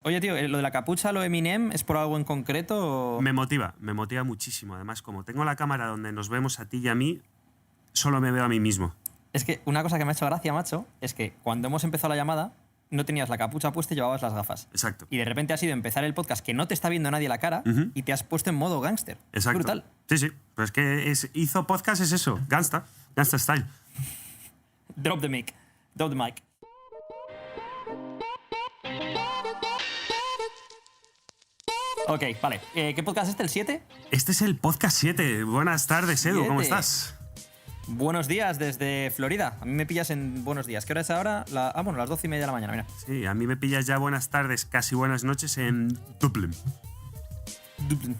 Oye, tío, ¿lo de la capucha, lo de Eminem, es por algo en concreto? Me motiva muchísimo. Además, como tengo la cámara donde nos vemos a ti y a mí, solo me veo a mí mismo. Es que una cosa que me ha hecho gracia, macho, es que cuando hemos empezado la llamada, no tenías la capucha puesta y llevabas las gafas. Exacto. Y de repente has ido a empezar el podcast que no te está viendo nadie la cara y te has puesto en modo gángster. Exacto. Brutal. Sí. Pero es que hizo podcast, es eso. Gangsta style. Drop the mic. Drop the mic. Ok, vale. ¿Qué podcast es este? ¿El 7? Este es el podcast 7. Buenas tardes, Edu. ¿Cómo estás? Buenos días desde Florida. A mí me pillas en buenos días. ¿Qué hora es ahora? Bueno, las 12:30 de la mañana, mira. Sí, a mí me pillas ya buenas tardes, casi buenas noches en Dublín. Dublín,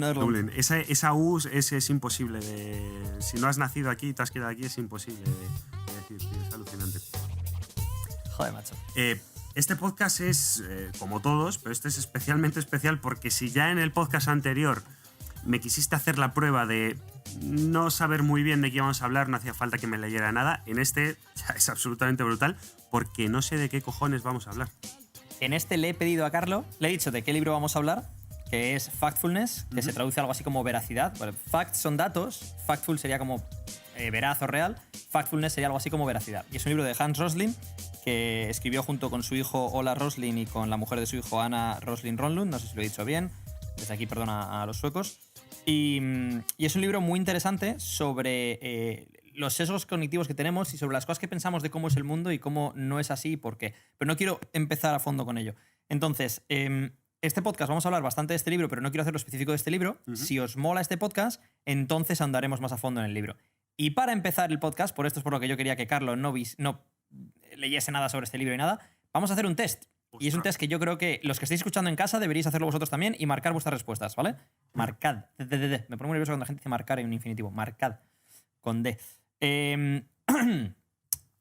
Ireland. Dublín. Esa U es imposible de... Si no has nacido aquí y te has quedado aquí, es imposible de decir, tío, es alucinante. Joder, macho. Este podcast es, como todos, pero este es especialmente especial porque si ya en el podcast anterior me quisiste hacer la prueba de no saber muy bien de qué íbamos a hablar, no hacía falta que me leyera nada, en este ya es absolutamente brutal porque no sé de qué cojones vamos a hablar. En este le he pedido a Carlo, le he dicho de qué libro vamos a hablar, que es Factfulness, que se traduce algo así como veracidad. Bueno, facts son datos, factful sería como veraz o real, factfulness sería algo así como veracidad. Y es un libro de Hans Rosling, que escribió junto con su hijo Ola Rosling y con la mujer de su hijo Anna Rosling Ronlund, no sé si lo he dicho bien, desde aquí perdona a los suecos. Y es un libro muy interesante sobre los sesgos cognitivos que tenemos y sobre las cosas que pensamos de cómo es el mundo y cómo no es así y por qué. Pero no quiero empezar a fondo con ello. Entonces, este podcast vamos a hablar bastante de este libro, pero no quiero hacer lo específico de este libro. Si os mola este podcast, entonces andaremos más a fondo en el libro. Y para empezar el podcast, por esto es por lo que yo quería que Carlos no leyese nada sobre este libro y nada, vamos a hacer un test. Y es un test que yo creo que los que estéis escuchando en casa deberíais hacerlo vosotros también y marcar vuestras respuestas, ¿vale? Marcad. Me pongo muy nervioso cuando la gente dice marcar en un infinitivo. Marcad. Con D.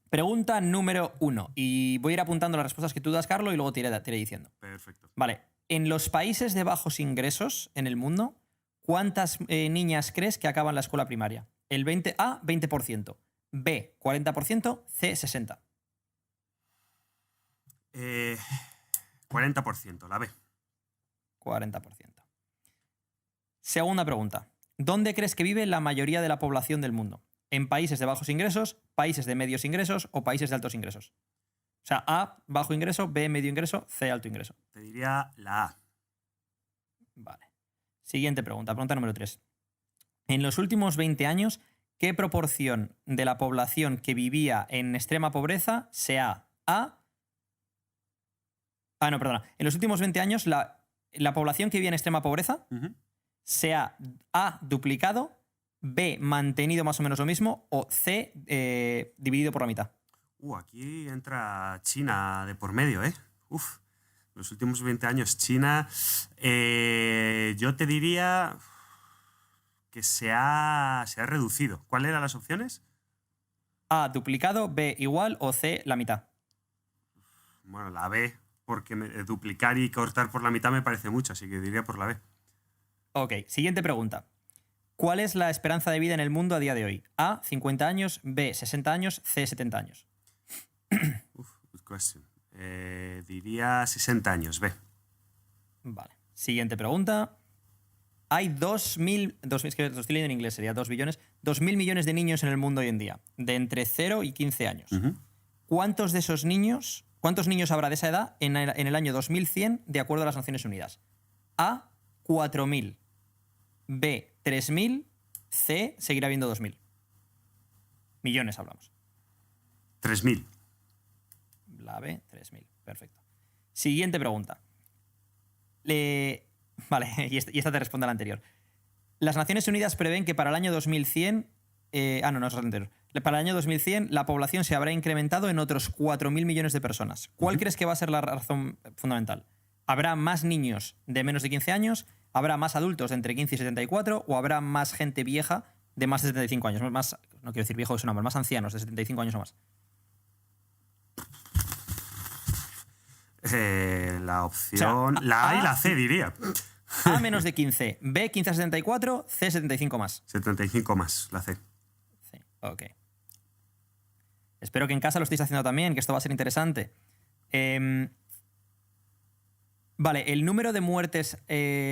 Pregunta número 1. Y voy a ir apuntando las respuestas que tú das, Carlos, y luego te iré diciendo. Perfecto. Vale. En los países de bajos ingresos en el mundo, ¿cuántas niñas crees que acaban la escuela primaria? El 20%, B, 40%, C, 60%. 40%, la B. 40%. Segunda pregunta. ¿Dónde crees que vive la mayoría de la población del mundo? ¿En países de bajos ingresos, países de medios ingresos o países de altos ingresos? O sea, A, bajo ingreso, B, medio ingreso, C, alto ingreso. Te diría la A. Vale. Siguiente pregunta, pregunta número 3. En los últimos 20 años, ¿qué proporción de la población que vivía en extrema pobreza En los últimos 20 años, la población que vivía en extrema pobreza se ha A, duplicado, B, mantenido más o menos lo mismo, o C, dividido por la mitad. Aquí entra China de por medio, ¿eh? Los últimos 20 años China, yo te diría que se ha reducido. ¿Cuáles eran las opciones? A, duplicado, B, igual o C, la mitad. Bueno, la B, porque duplicar y cortar por la mitad me parece mucho, así que diría por la B. Ok, siguiente pregunta. ¿Cuál es la esperanza de vida en el mundo a día de hoy? A, 50 años, B, 60 años, C, 70 años. Good question. Diría 60 años, B. Vale. Siguiente pregunta. Hay 2.000, es que lo estoy leyendo en inglés, sería 2 billones, 2.000 millones de niños en el mundo hoy en día, de entre 0 y 15 años. ¿Cuántos niños habrá de esa edad en el año 2100 de acuerdo a las Naciones Unidas? A, 4.000. B, 3.000. C, seguirá habiendo 2.000. Millones hablamos. 3.000. La B, 3.000. Perfecto. Siguiente pregunta. Vale, y esta te responde a la anterior. Las Naciones Unidas prevén que para el año 2100... no es la anterior. Para el año 2100 la población se habrá incrementado en otros 4.000 millones de personas. ¿Cuál crees que va a ser la razón fundamental? ¿Habrá más niños de menos de 15 años? ¿Habrá más adultos de entre 15 y 74? ¿O habrá más gente vieja de más de 75 años? No quiero decir viejo, es un nombre, más ancianos de 75 años o más. La opción... la A y la C, diría. A menos de 15, B 15 a 74, C 75 más. 75 más, la C. Sí, ok. Espero que en casa lo estéis haciendo también, que esto va a ser interesante. Vale, el número de muertes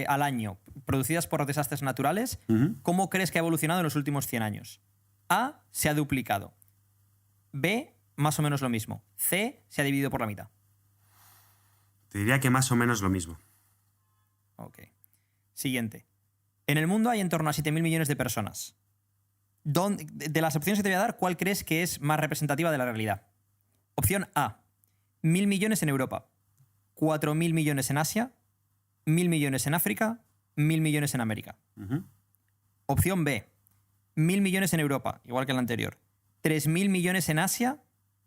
al año producidas por desastres naturales, ¿cómo crees que ha evolucionado en los últimos 100 años? A, se ha duplicado. B, más o menos lo mismo. C, se ha dividido por la mitad. Te diría que más o menos lo mismo. Ok. Siguiente. En el mundo hay en torno a 7.000 millones de personas. De las opciones que te voy a dar, ¿cuál crees que es más representativa de la realidad? Opción A, 1.000 millones en Europa, 4.000 millones en Asia, 1.000 millones en África, 1.000 millones en América. Opción B, 1.000 millones en Europa, igual que el anterior, 3.000 millones en Asia,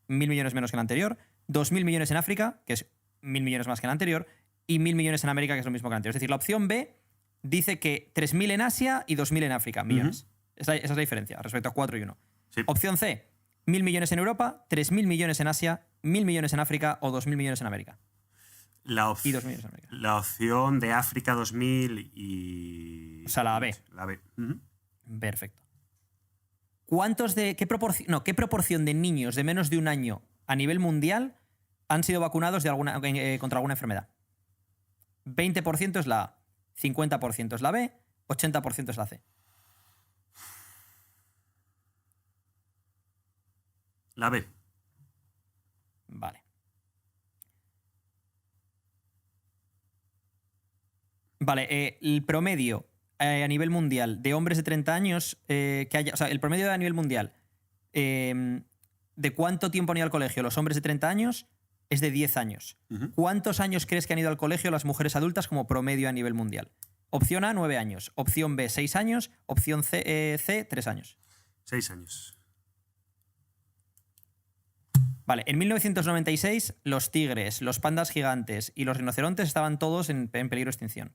1.000 millones menos que el anterior, 2.000 millones en África, que es 1.000 millones más que el anterior, y 1.000 millones en América, que es lo mismo que el anterior. Es decir, la opción B dice que 3.000 en Asia y 2.000 en África, millones. Esa es la diferencia respecto a 4 y 1. Sí. Opción C, 1.000 millones en Europa, 3.000 millones en Asia, 1.000 millones en África o 2.000 millones en América. Y 2.000 millones en América. La opción de África 2000 y... O sea, la B. La B. Perfecto. ¿Qué proporción de niños de menos de un año a nivel mundial han sido vacunados contra alguna enfermedad? 20% es la A, 50% es la B, 80% es la C. La B. Vale. Vale, el promedio a nivel mundial de hombres de 30 años o sea, el promedio a nivel mundial de cuánto tiempo han ido al colegio los hombres de 30 años es de 10 años. ¿Cuántos años crees que han ido al colegio las mujeres adultas como promedio a nivel mundial? Opción A, 9 años. Opción B, 6 años. Opción C, 3 años. 6 años. Vale, en 1996 los tigres, los pandas gigantes y los rinocerontes estaban todos en peligro de extinción.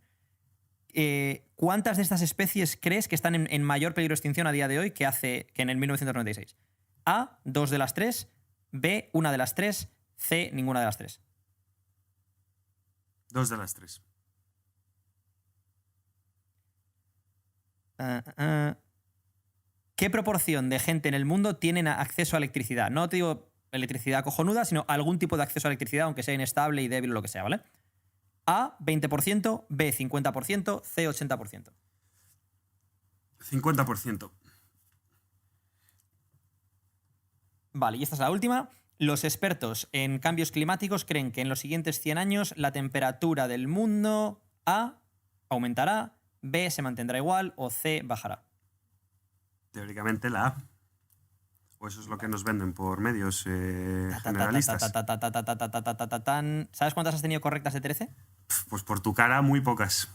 ¿Cuántas de estas especies crees que están en mayor peligro de extinción a día de hoy que en el 1996? A, 2 de las 3. B, 1 de las 3. C, ninguna de las 3. 2 de las 3. ¿Qué proporción de gente en el mundo tienen acceso a electricidad? No te digo electricidad cojonuda, sino algún tipo de acceso a electricidad, aunque sea inestable y débil o lo que sea, ¿vale? A, 20%, B, 50%, C, 80%. 50%. Vale, y esta es la última. Los expertos en cambios climáticos creen que en los siguientes 100 años la temperatura del mundo A aumentará, B se mantendrá igual o C bajará. Teóricamente la A. O eso es lo que nos venden por medios generalistas. ¿Sabes cuántas has tenido correctas de 13? Pues por tu cara, muy pocas.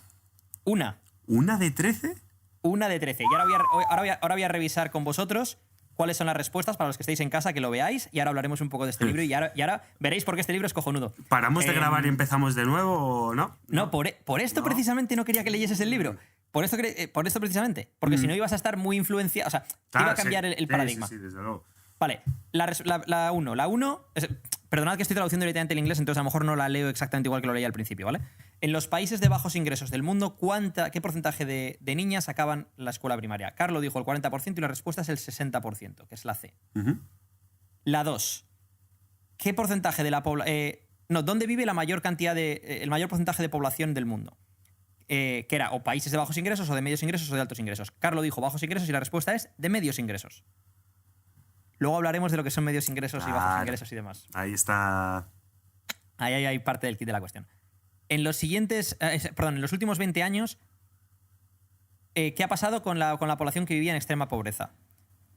Una. ¿Una de 13? Una de 13. Y ahora voy a revisar con vosotros cuáles son las respuestas para los que estéis en casa, que lo veáis, y ahora hablaremos un poco de este libro y ahora veréis por qué este libro es cojonudo. ¿Paramos de grabar y empezamos de nuevo o no? No, por esto precisamente no quería que leyeses el libro. Por esto precisamente. Porque si no ibas a estar muy influenciado. O sea, te iba a cambiar el paradigma. Sí, desde luego. Vale, la 1. La 1. Perdonad que estoy traduciendo directamente el inglés, entonces a lo mejor no la leo exactamente igual que lo leía al principio, ¿vale? En los países de bajos ingresos del mundo, ¿qué porcentaje de niñas acaban la escuela primaria? Carlo dijo el 40% y la respuesta es el 60%, que es la C. La 2. ¿Qué porcentaje de la población. ¿Dónde vive la mayor cantidad el mayor porcentaje de población del mundo? Que era o países de bajos ingresos o de medios ingresos o de altos ingresos. Carlo dijo bajos ingresos y la respuesta es de medios ingresos. Luego hablaremos de lo que son medios ingresos y bajos ingresos y demás. Ahí está. Ahí hay parte del kit de la cuestión. En los últimos 20 años, ¿qué ha pasado con la población que vivía en extrema pobreza?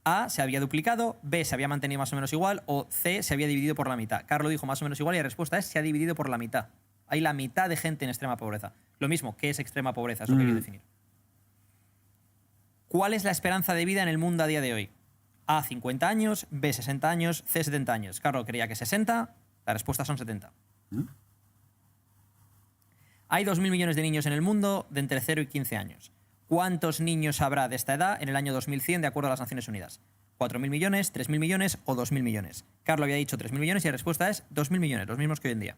A, se había duplicado, B, se había mantenido más o menos igual, o C, se había dividido por la mitad. Carlo dijo más o menos igual y la respuesta es se ha dividido por la mitad. Hay la mitad de gente en extrema pobreza. Lo mismo, ¿qué es extrema pobreza? Es lo que quiero definir. ¿Cuál es la esperanza de vida en el mundo a día de hoy? A, 50 años, B, 60 años, C, 70 años. Carlos creía que 60, la respuesta son 70. Hay 2.000 millones de niños en el mundo de entre 0 y 15 años. ¿Cuántos niños habrá de esta edad en el año 2100 de acuerdo a las Naciones Unidas? ¿4.000 millones, 3.000 millones o 2.000 millones? Carlos había dicho 3.000 millones y la respuesta es 2.000 millones, los mismos que hoy en día.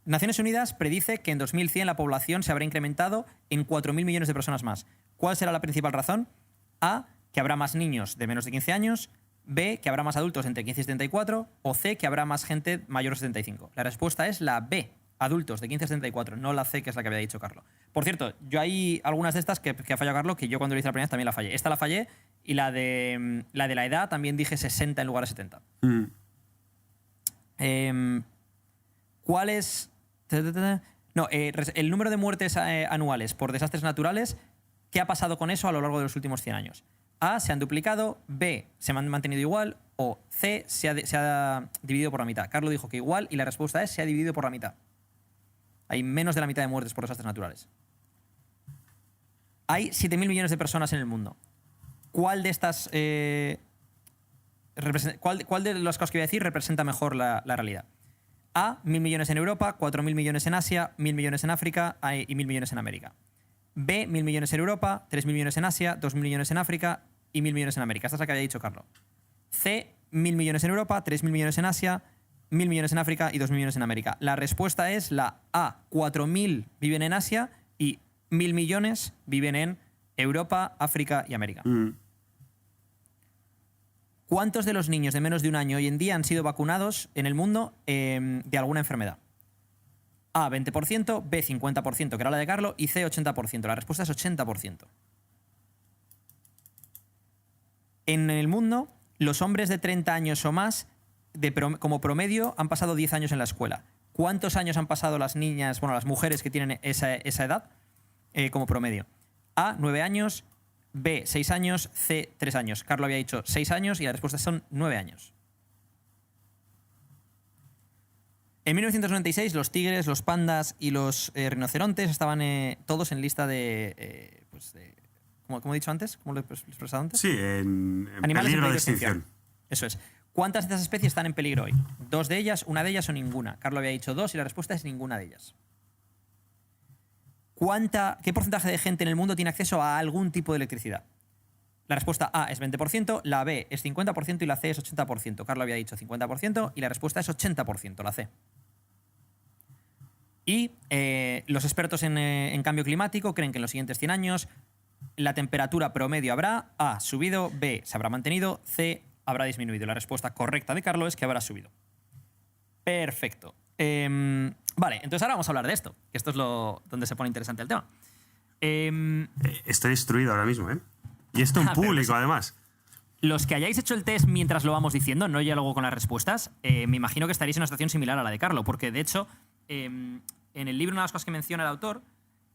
Naciones Unidas predice que en 2100 la población se habrá incrementado en 4.000 millones de personas más. ¿Cuál será la principal razón? A, que habrá más niños de menos de 15 años. B, que habrá más adultos entre 15 y 74, o C, que habrá más gente mayor de 75. La respuesta es la B, adultos de 15 a 74, no la C, que es la que había dicho Carlos. Por cierto, yo hay algunas de estas que ha fallado Carlos, que yo cuando lo hice la primera vez también la fallé. Esta la fallé, y la de la edad también dije 60 en lugar de 70. ¿Cuál es...? No, el número de muertes anuales por desastres naturales, ¿qué ha pasado con eso a lo largo de los últimos 100 años? A, se han duplicado, B, se han mantenido igual, o C, se ha dividido por la mitad. Carlos dijo que igual, y la respuesta es se ha dividido por la mitad. Hay menos de la mitad de muertes por desastres naturales. Hay 7.000 millones de personas en el mundo. ¿Cuál de estas... ¿Cuál de los casos que voy a decir representa mejor la realidad? A, 1.000 millones en Europa, 4.000 millones en Asia, 1.000 millones en África y 1.000 millones en América. B, 1.000 millones en Europa, 3.000 millones en Asia, 2.000 millones en África y 1.000 millones en América. Esta es la que había dicho Carlos. C, 1.000 millones en Europa, 3.000 millones en Asia, 1.000 millones en África y 2.000 millones en América. La respuesta es la A, 4.000 viven en Asia y 1.000 millones viven en Europa, África y América. ¿Cuántos de los niños de menos de un año hoy en día han sido vacunados en el mundo de alguna enfermedad? A, 20%, B, 50%, que era la de Carlos, y C, 80%. La respuesta es 80%. En el mundo, los hombres de 30 años o más, como promedio, han pasado 10 años en la escuela. ¿Cuántos años han pasado las niñas, las mujeres que tienen esa edad como promedio? A, 9 años, B, 6 años, C, 3 años. Carlos había dicho 6 años y la respuesta son 9 años. En 1996 los tigres, los pandas y los rinocerontes estaban todos en lista de ¿cómo he dicho antes? ¿Cómo lo he expresado antes? Sí, en animales peligro de extinción. Eso es. ¿Cuántas de esas especies están en peligro hoy? ¿2 de ellas, una de ellas o ninguna? Carlos había dicho 2 y la respuesta es ninguna de ellas. ¿Qué porcentaje de gente en el mundo tiene acceso a algún tipo de electricidad? La respuesta A es 20%, la B es 50% y la C es 80%. Carlos había dicho 50% y la respuesta es 80%, la C. Y los expertos en cambio climático creen que en los siguientes 100 años la temperatura promedio habrá A, subido, B, se habrá mantenido, C, habrá disminuido. La respuesta correcta de Carlos es que habrá subido. Perfecto. Vale, entonces ahora vamos a hablar de esto, que esto es donde se pone interesante el tema. Estoy destruido ahora mismo, ¿eh? Y esto en público, además. Los que hayáis hecho el test mientras lo vamos diciendo, no ya luego con las respuestas, me imagino que estaréis en una situación similar a la de Carlos, porque de hecho, en el libro una de las cosas que menciona el autor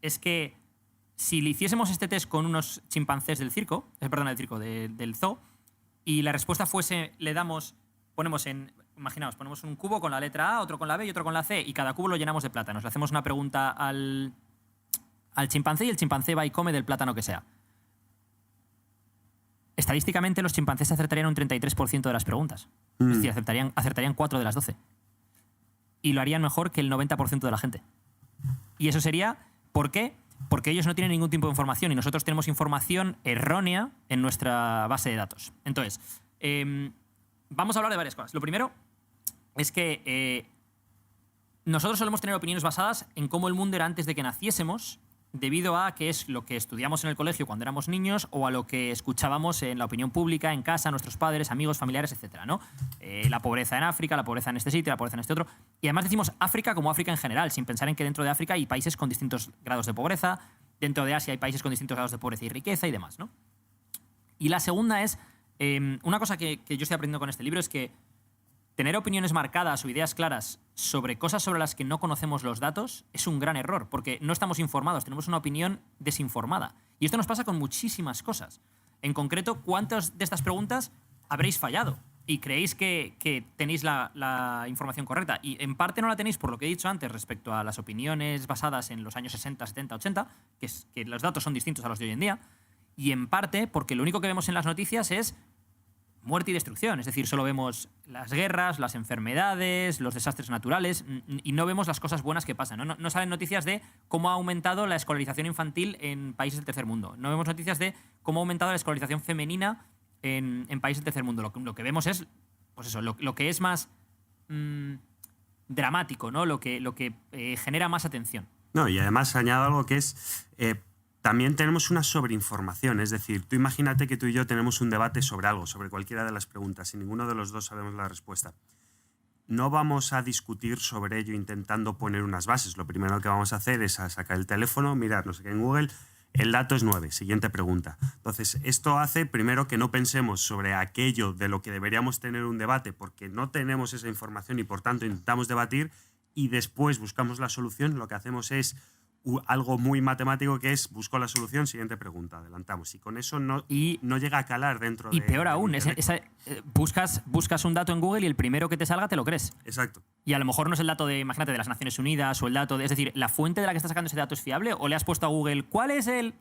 es que si le hiciésemos este test con unos chimpancés del circo, del zoo, y la respuesta fuese, imaginaos, ponemos un cubo con la letra A, otro con la B y otro con la C, y cada cubo lo llenamos de plátanos. Le hacemos una pregunta al chimpancé y el chimpancé va y come del plátano que sea. Estadísticamente los chimpancés acertarían un 33% de las preguntas. Es decir, acertarían 4 de las 12. Y lo harían mejor que el 90% de la gente. Y eso sería, ¿por qué? Porque ellos no tienen ningún tipo de información y nosotros tenemos información errónea en nuestra base de datos. Entonces, vamos a hablar de varias cosas. Lo primero es que nosotros solemos tener opiniones basadas en cómo el mundo era antes de que naciésemos, debido a que es lo que estudiamos en el colegio cuando éramos niños o a lo que escuchábamos en la opinión pública, en casa, nuestros padres, amigos, familiares, etcétera, ¿no? La pobreza en África, la pobreza en este sitio, la pobreza en este otro. Y además decimos África como África en general, sin pensar en que dentro de África hay países con distintos grados de pobreza, dentro de Asia hay países con distintos grados de pobreza y riqueza y demás, ¿no? Y la segunda es, una cosa que yo estoy aprendiendo con este libro es que tener opiniones marcadas o ideas claras sobre cosas sobre las que no conocemos los datos es un gran error, porque no estamos informados, tenemos una opinión desinformada. Y esto nos pasa con muchísimas cosas. En concreto, ¿cuántas de estas preguntas habréis fallado? Y creéis que tenéis la información correcta. Y en parte no la tenéis por lo que he dicho antes respecto a las opiniones basadas en los años 60, 70, 80, que los datos son distintos a los de hoy en día. Y en parte porque lo único que vemos en las noticias es muerte y destrucción. Es decir, solo vemos las guerras, las enfermedades, los desastres naturales y no vemos las cosas buenas que pasan. No salen noticias de cómo ha aumentado la escolarización infantil en países del tercer mundo. No vemos noticias de cómo ha aumentado la escolarización femenina en países del tercer mundo. Lo que vemos es, pues eso, lo que es más dramático, ¿no? Lo que genera más atención. No, y además añado algo que es también tenemos una sobreinformación. Es decir, tú imagínate que tú y yo tenemos un debate sobre algo, sobre cualquiera de las preguntas, y ninguno de los dos sabemos la respuesta. No vamos a discutir sobre ello intentando poner unas bases. Lo primero que vamos a hacer es sacar el teléfono, mirar no sé qué en Google. El dato es 9. Siguiente pregunta. Entonces, esto hace primero que no pensemos sobre aquello de lo que deberíamos tener un debate porque no tenemos esa información y por tanto intentamos debatir y después buscamos la solución. Lo que hacemos es algo muy matemático que es busco la solución, siguiente pregunta, adelantamos. Y con eso no llega a calar dentro y peor aún, buscas un dato en Google y el primero que te salga te lo crees. Exacto. Y a lo mejor no es el dato de, imagínate, de las Naciones Unidas o el dato de... Es decir, ¿la fuente de la que estás sacando ese dato es fiable o le has puesto a Google cuál es el...?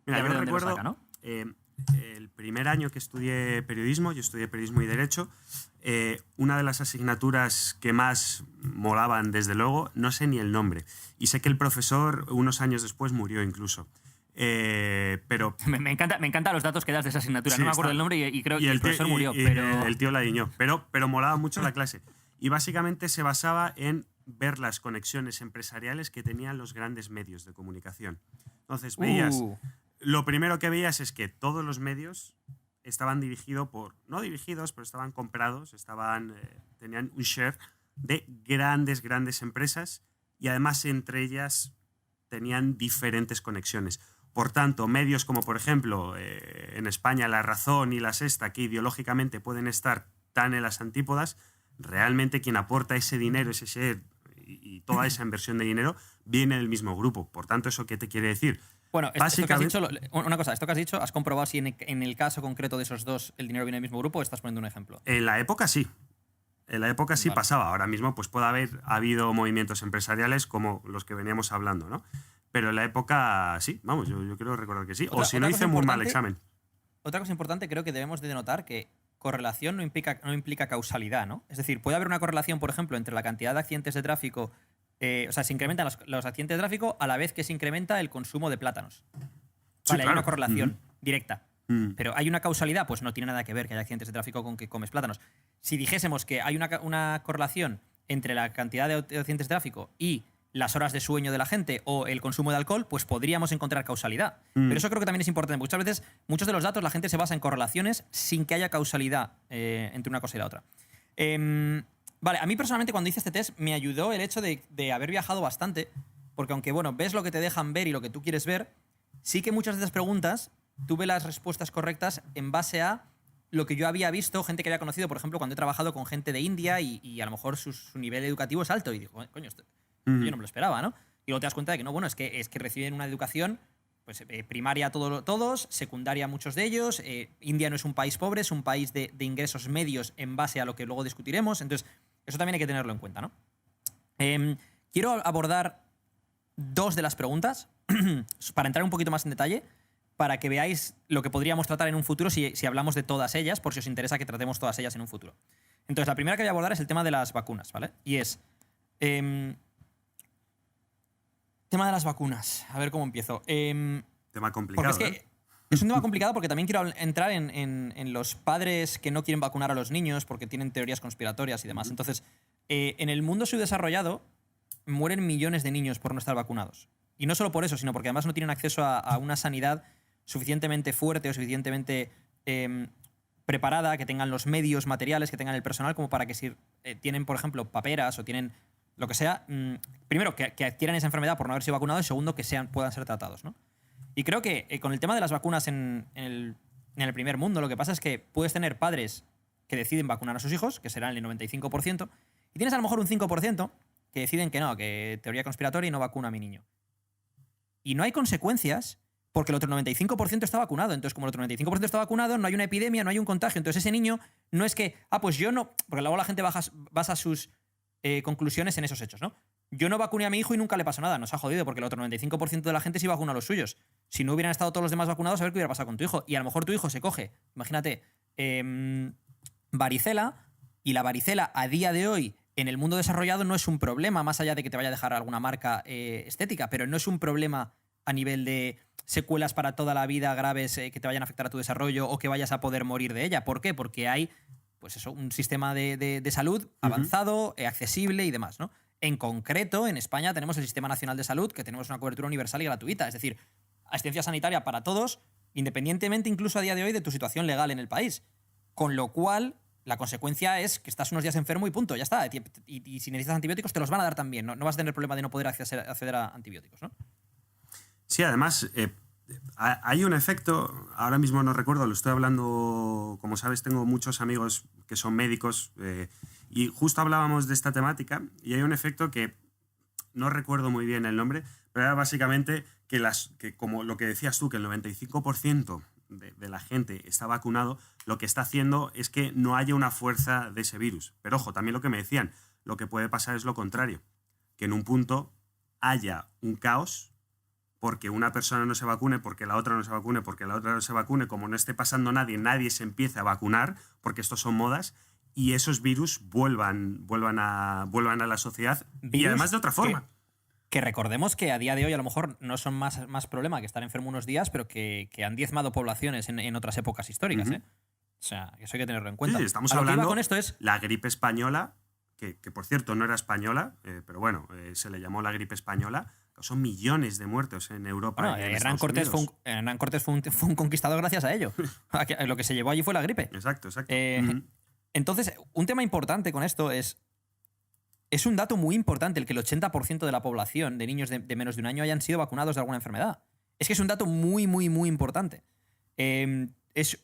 Mira, yo recuerdo saca, ¿no? El primer año que estudié periodismo, yo estudié periodismo y derecho, una de las asignaturas que más molaban, desde luego, no sé ni el nombre. Y sé que el profesor unos años después murió incluso. Pero me encantan los datos que das de esa asignatura. Sí, no me acuerdo el nombre y creo que el profesor murió. Pero... El tío la guiñó. Pero molaba mucho la clase. Y básicamente se basaba en ver las conexiones empresariales que tenían los grandes medios de comunicación. Entonces veías... Lo primero que veías es que todos los medios estaban dirigidos por... No dirigidos, pero estaban comprados, tenían un share de grandes empresas y además entre ellas tenían diferentes conexiones. Por tanto, medios como, por ejemplo, en España La Razón y La Sexta, que ideológicamente pueden estar tan en las antípodas, realmente quien aporta ese dinero, ese share y toda esa inversión de dinero viene del mismo grupo. Por tanto, ¿eso qué te quiere decir? Bueno, esto que has dicho, una cosa, esto que has dicho, ¿has comprobado si en el caso concreto de esos dos el dinero viene del mismo grupo o estás poniendo un ejemplo? En la época sí. En la época sí pasaba. Ahora mismo pues puede haber habido movimientos empresariales como los que veníamos hablando, ¿no? Pero en la época sí, vamos, yo creo recordar que sí. O si no, hice muy mal examen. Otra cosa importante, creo que debemos de denotar que correlación no implica causalidad, ¿no? Es decir, puede haber una correlación, por ejemplo, entre la cantidad de accidentes de tráfico. Se incrementan los accidentes de tráfico a la vez que se incrementa el consumo de plátanos. Sí, vale, claro. hay una correlación directa. Pero ¿hay una causalidad? Pues no tiene nada que ver que haya accidentes de tráfico con que comes plátanos. Si dijésemos que hay una correlación entre la cantidad de accidentes de tráfico y las horas de sueño de la gente o el consumo de alcohol, pues podríamos encontrar causalidad. Pero eso creo que también es importante. Muchas veces, muchos de los datos, la gente se basa en correlaciones sin que haya causalidad entre una cosa y la otra. Vale, a mí personalmente cuando hice este test me ayudó el hecho de haber viajado bastante, porque aunque, bueno, ves lo que te dejan ver y lo que tú quieres ver, sí que muchas de estas preguntas tuve las respuestas correctas en base a lo que yo había visto, gente que había conocido, por ejemplo, cuando he trabajado con gente de India y a lo mejor su nivel educativo es alto. Y digo, coño, esto yo no me lo esperaba, ¿no? Y luego te das cuenta de que no, bueno, es que reciben una educación pues, primaria todos, secundaria muchos de ellos. India no es un país pobre, es un país de ingresos medios en base a lo que luego discutiremos. Entonces, eso también hay que tenerlo en cuenta, ¿no? Quiero abordar dos de las preguntas para entrar un poquito más en detalle, para que veáis lo que podríamos tratar en un futuro si hablamos de todas ellas, por si os interesa que tratemos todas ellas en un futuro. Entonces, la primera que voy a abordar es el tema de las vacunas, ¿vale? Y es... tema de las vacunas. A ver cómo empiezo. Tema complicado, porque es un tema complicado porque también quiero entrar en los padres que no quieren vacunar a los niños porque tienen teorías conspiratorias y demás. Entonces, en el mundo subdesarrollado mueren millones de niños por no estar vacunados. Y no solo por eso, sino porque además no tienen acceso a una sanidad suficientemente fuerte o suficientemente preparada, que tengan los medios materiales, que tengan el personal, como para que si tienen, por ejemplo, paperas o tienen lo que sea, primero, que adquieran esa enfermedad por no haber sido vacunados y segundo, que puedan ser tratados, ¿no? Y creo que con el tema de las vacunas en el primer mundo, lo que pasa es que puedes tener padres que deciden vacunar a sus hijos, que serán el 95%, y tienes a lo mejor un 5% que deciden que no, que teoría conspiratoria y no vacuna a mi niño. Y no hay consecuencias porque el otro 95% está vacunado. Entonces, como el otro 95% está vacunado, no hay una epidemia, no hay un contagio. Entonces, ese niño no es que, pues yo no... Porque luego la gente basa sus conclusiones en esos hechos, ¿no? Yo no vacuné a mi hijo y nunca le pasó nada. Nos ha jodido porque el otro 95% de la gente sí vacuna a los suyos. Si no hubieran estado todos los demás vacunados, a ver qué hubiera pasado con tu hijo. Y a lo mejor tu hijo se coge, imagínate, varicela, y la varicela a día de hoy en el mundo desarrollado no es un problema, más allá de que te vaya a dejar alguna marca estética, pero no es un problema a nivel de secuelas para toda la vida graves que te vayan a afectar a tu desarrollo o que vayas a poder morir de ella. ¿Por qué? Porque hay pues eso, un sistema de salud avanzado, accesible y demás, ¿no? En concreto, en España tenemos el Sistema Nacional de Salud, que tenemos una cobertura universal y gratuita. Es decir, asistencia sanitaria para todos, independientemente incluso a día de hoy de tu situación legal en el país. Con lo cual, la consecuencia es que estás unos días enfermo y punto, ya está. Y si necesitas antibióticos, te los van a dar también. No vas a tener problema de no poder acceder a antibióticos, ¿no? Sí, además, hay un efecto, ahora mismo no recuerdo, lo estoy hablando, como sabes, tengo muchos amigos que son médicos y justo hablábamos de esta temática y hay un efecto que no recuerdo muy bien el nombre, pero era básicamente que como lo que decías tú, que el 95% de la gente está vacunado, lo que está haciendo es que no haya una fuerza de ese virus. Pero ojo, también lo que me decían, lo que puede pasar es lo contrario, que en un punto haya un caos porque una persona no se vacune, porque la otra no se vacune, porque la otra no se vacune, como no esté pasando nadie se empieza a vacunar, porque estos son modas, y esos virus vuelvan a la sociedad y además de otra forma. Que recordemos que a día de hoy a lo mejor no son más problema que estar enfermo unos días, pero que han diezmado poblaciones en otras épocas históricas. O sea, eso hay que tenerlo en cuenta. Sí, estamos hablando con esto es la gripe española, que por cierto no era española, pero bueno, se le llamó la gripe española. Son millones de muertos en Europa. Bueno, Hernán Cortés fue un conquistador gracias a ello. Lo que se llevó allí fue la gripe. Exacto. Entonces, un tema importante con esto es un dato muy importante el que el 80% de la población de niños de menos de un año hayan sido vacunados de alguna enfermedad. Es que es un dato muy, muy, muy importante. Es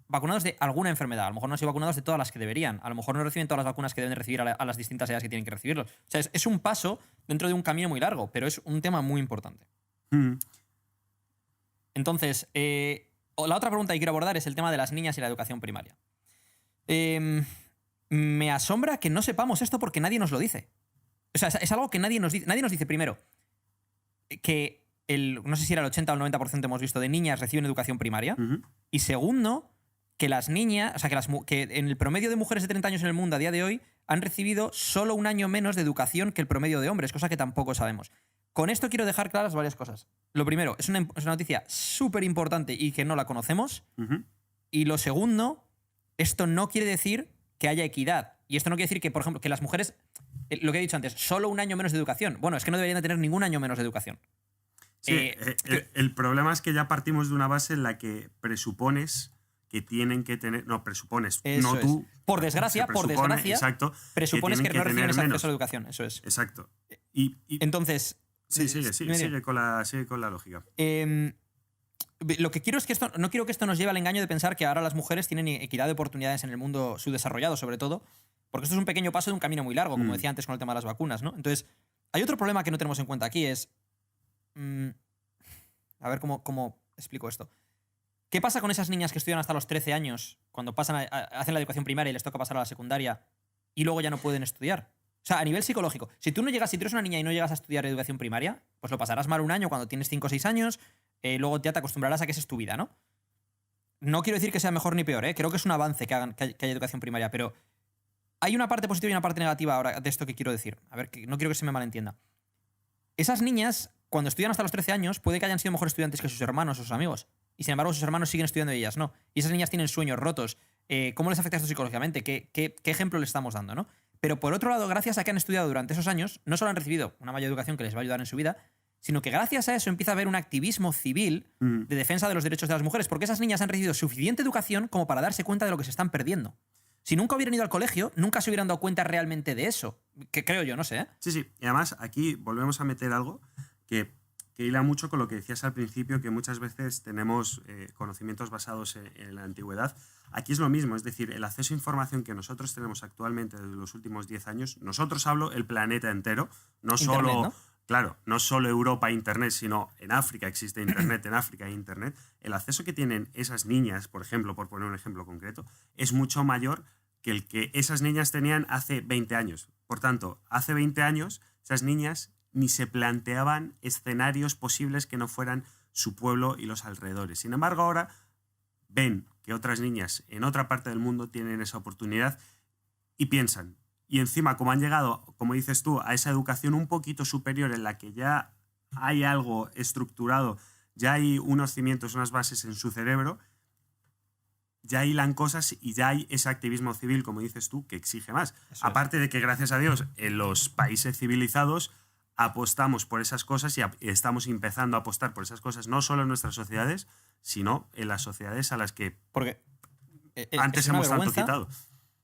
vacunados de alguna enfermedad. A lo mejor no han sido vacunados de todas las que deberían. A lo mejor no reciben todas las vacunas que deben recibir a las distintas edades que tienen que recibirlos. O sea, es un paso dentro de un camino muy largo, pero es un tema muy importante. Entonces, la otra pregunta que quiero abordar es el tema de las niñas y la educación primaria. Me asombra que no sepamos esto porque nadie nos lo dice. O sea, es algo que nadie nos dice. Nadie nos dice, primero, que no sé si era el 80 o el 90% hemos visto de niñas reciben educación primaria. Y segundo, que las niñas, o sea, que en el promedio de mujeres de 30 años en el mundo a día de hoy han recibido solo un año menos de educación que el promedio de hombres, cosa que tampoco sabemos. Con esto quiero dejar claras varias cosas. Lo primero, es una noticia súper importante y que no la conocemos. Y lo segundo, esto no quiere decir que haya equidad. Y esto no quiere decir que, por ejemplo, que las mujeres, lo que he dicho antes, solo un año menos de educación. Bueno, es que no deberían de tener ningún año menos de educación. Sí, el problema es que ya partimos de una base en la que presupones que tienen que tener... No, presupones, eso no tú. Por desgracia, exacto, presupones que no reciben ese menos acceso a la educación. Eso es. Exacto. Entonces... Sí, sigue con la lógica. Lo que quiero es que no quiero que esto nos lleve al engaño de pensar que ahora las mujeres tienen equidad de oportunidades en el mundo subdesarrollado, sobre todo, porque esto es un pequeño paso de un camino muy largo, como decía antes con el tema de las vacunas, ¿no? Entonces, hay otro problema que no tenemos en cuenta aquí, es... a ver cómo explico esto. ¿Qué pasa con esas niñas que estudian hasta los 13 años, cuando hacen la educación primaria y les toca pasar a la secundaria, y luego ya no pueden estudiar? O sea, a nivel psicológico, si tú eres una niña y no llegas a estudiar educación primaria, pues lo pasarás mal un año cuando tienes 5 o 6 años, luego ya te acostumbrarás a que esa es tu vida, ¿no? No quiero decir que sea mejor ni peor, ¿eh? Creo que es un avance que haya educación primaria, pero hay una parte positiva y una parte negativa ahora de esto que quiero decir. A ver, que no quiero que se me malentienda. Esas niñas, cuando estudian hasta los 13 años, puede que hayan sido mejores estudiantes que sus hermanos o sus amigos. Y sin embargo, sus hermanos siguen estudiando y ellas no. Y esas niñas tienen sueños rotos. ¿Cómo les afecta esto psicológicamente? ¿Qué ejemplo les estamos dando, no? Pero por otro lado, gracias a que han estudiado durante esos años, no solo han recibido una mayor educación que les va a ayudar en su vida, sino que gracias a eso empieza a haber un activismo civil de defensa de los derechos de las mujeres, porque esas niñas han recibido suficiente educación como para darse cuenta de lo que se están perdiendo. Si nunca hubieran ido al colegio, nunca se hubieran dado cuenta realmente de eso. Que creo yo, no sé, ¿eh? Sí. Y además, aquí volvemos a meter algo que hila mucho con lo que decías al principio, que muchas veces tenemos conocimientos basados en la antigüedad. Aquí es lo mismo, es decir, el acceso a información que nosotros tenemos actualmente desde los últimos 10 años, nosotros hablo el planeta entero, no Internet, solo... ¿no? Claro, no solo Europa Internet, sino en África existe Internet, en África hay Internet. El acceso que tienen esas niñas, por ejemplo, por poner un ejemplo concreto, es mucho mayor que el que esas niñas tenían hace 20 años. Por tanto, hace 20 años esas niñas ni se planteaban escenarios posibles que no fueran su pueblo y los alrededores. Sin embargo, ahora ven que otras niñas en otra parte del mundo tienen esa oportunidad y piensan. Y encima, como han llegado, como dices tú, a esa educación un poquito superior en la que ya hay algo estructurado, ya hay unos cimientos, unas bases en su cerebro, ya hilan cosas y ya hay ese activismo civil, como dices tú, que exige más. Eso Aparte de que, gracias a Dios, en los países civilizados apostamos por esas cosas y estamos empezando a apostar por esas cosas, no solo en nuestras sociedades, sino en las sociedades a las que Porque antes hemos tanto quitado.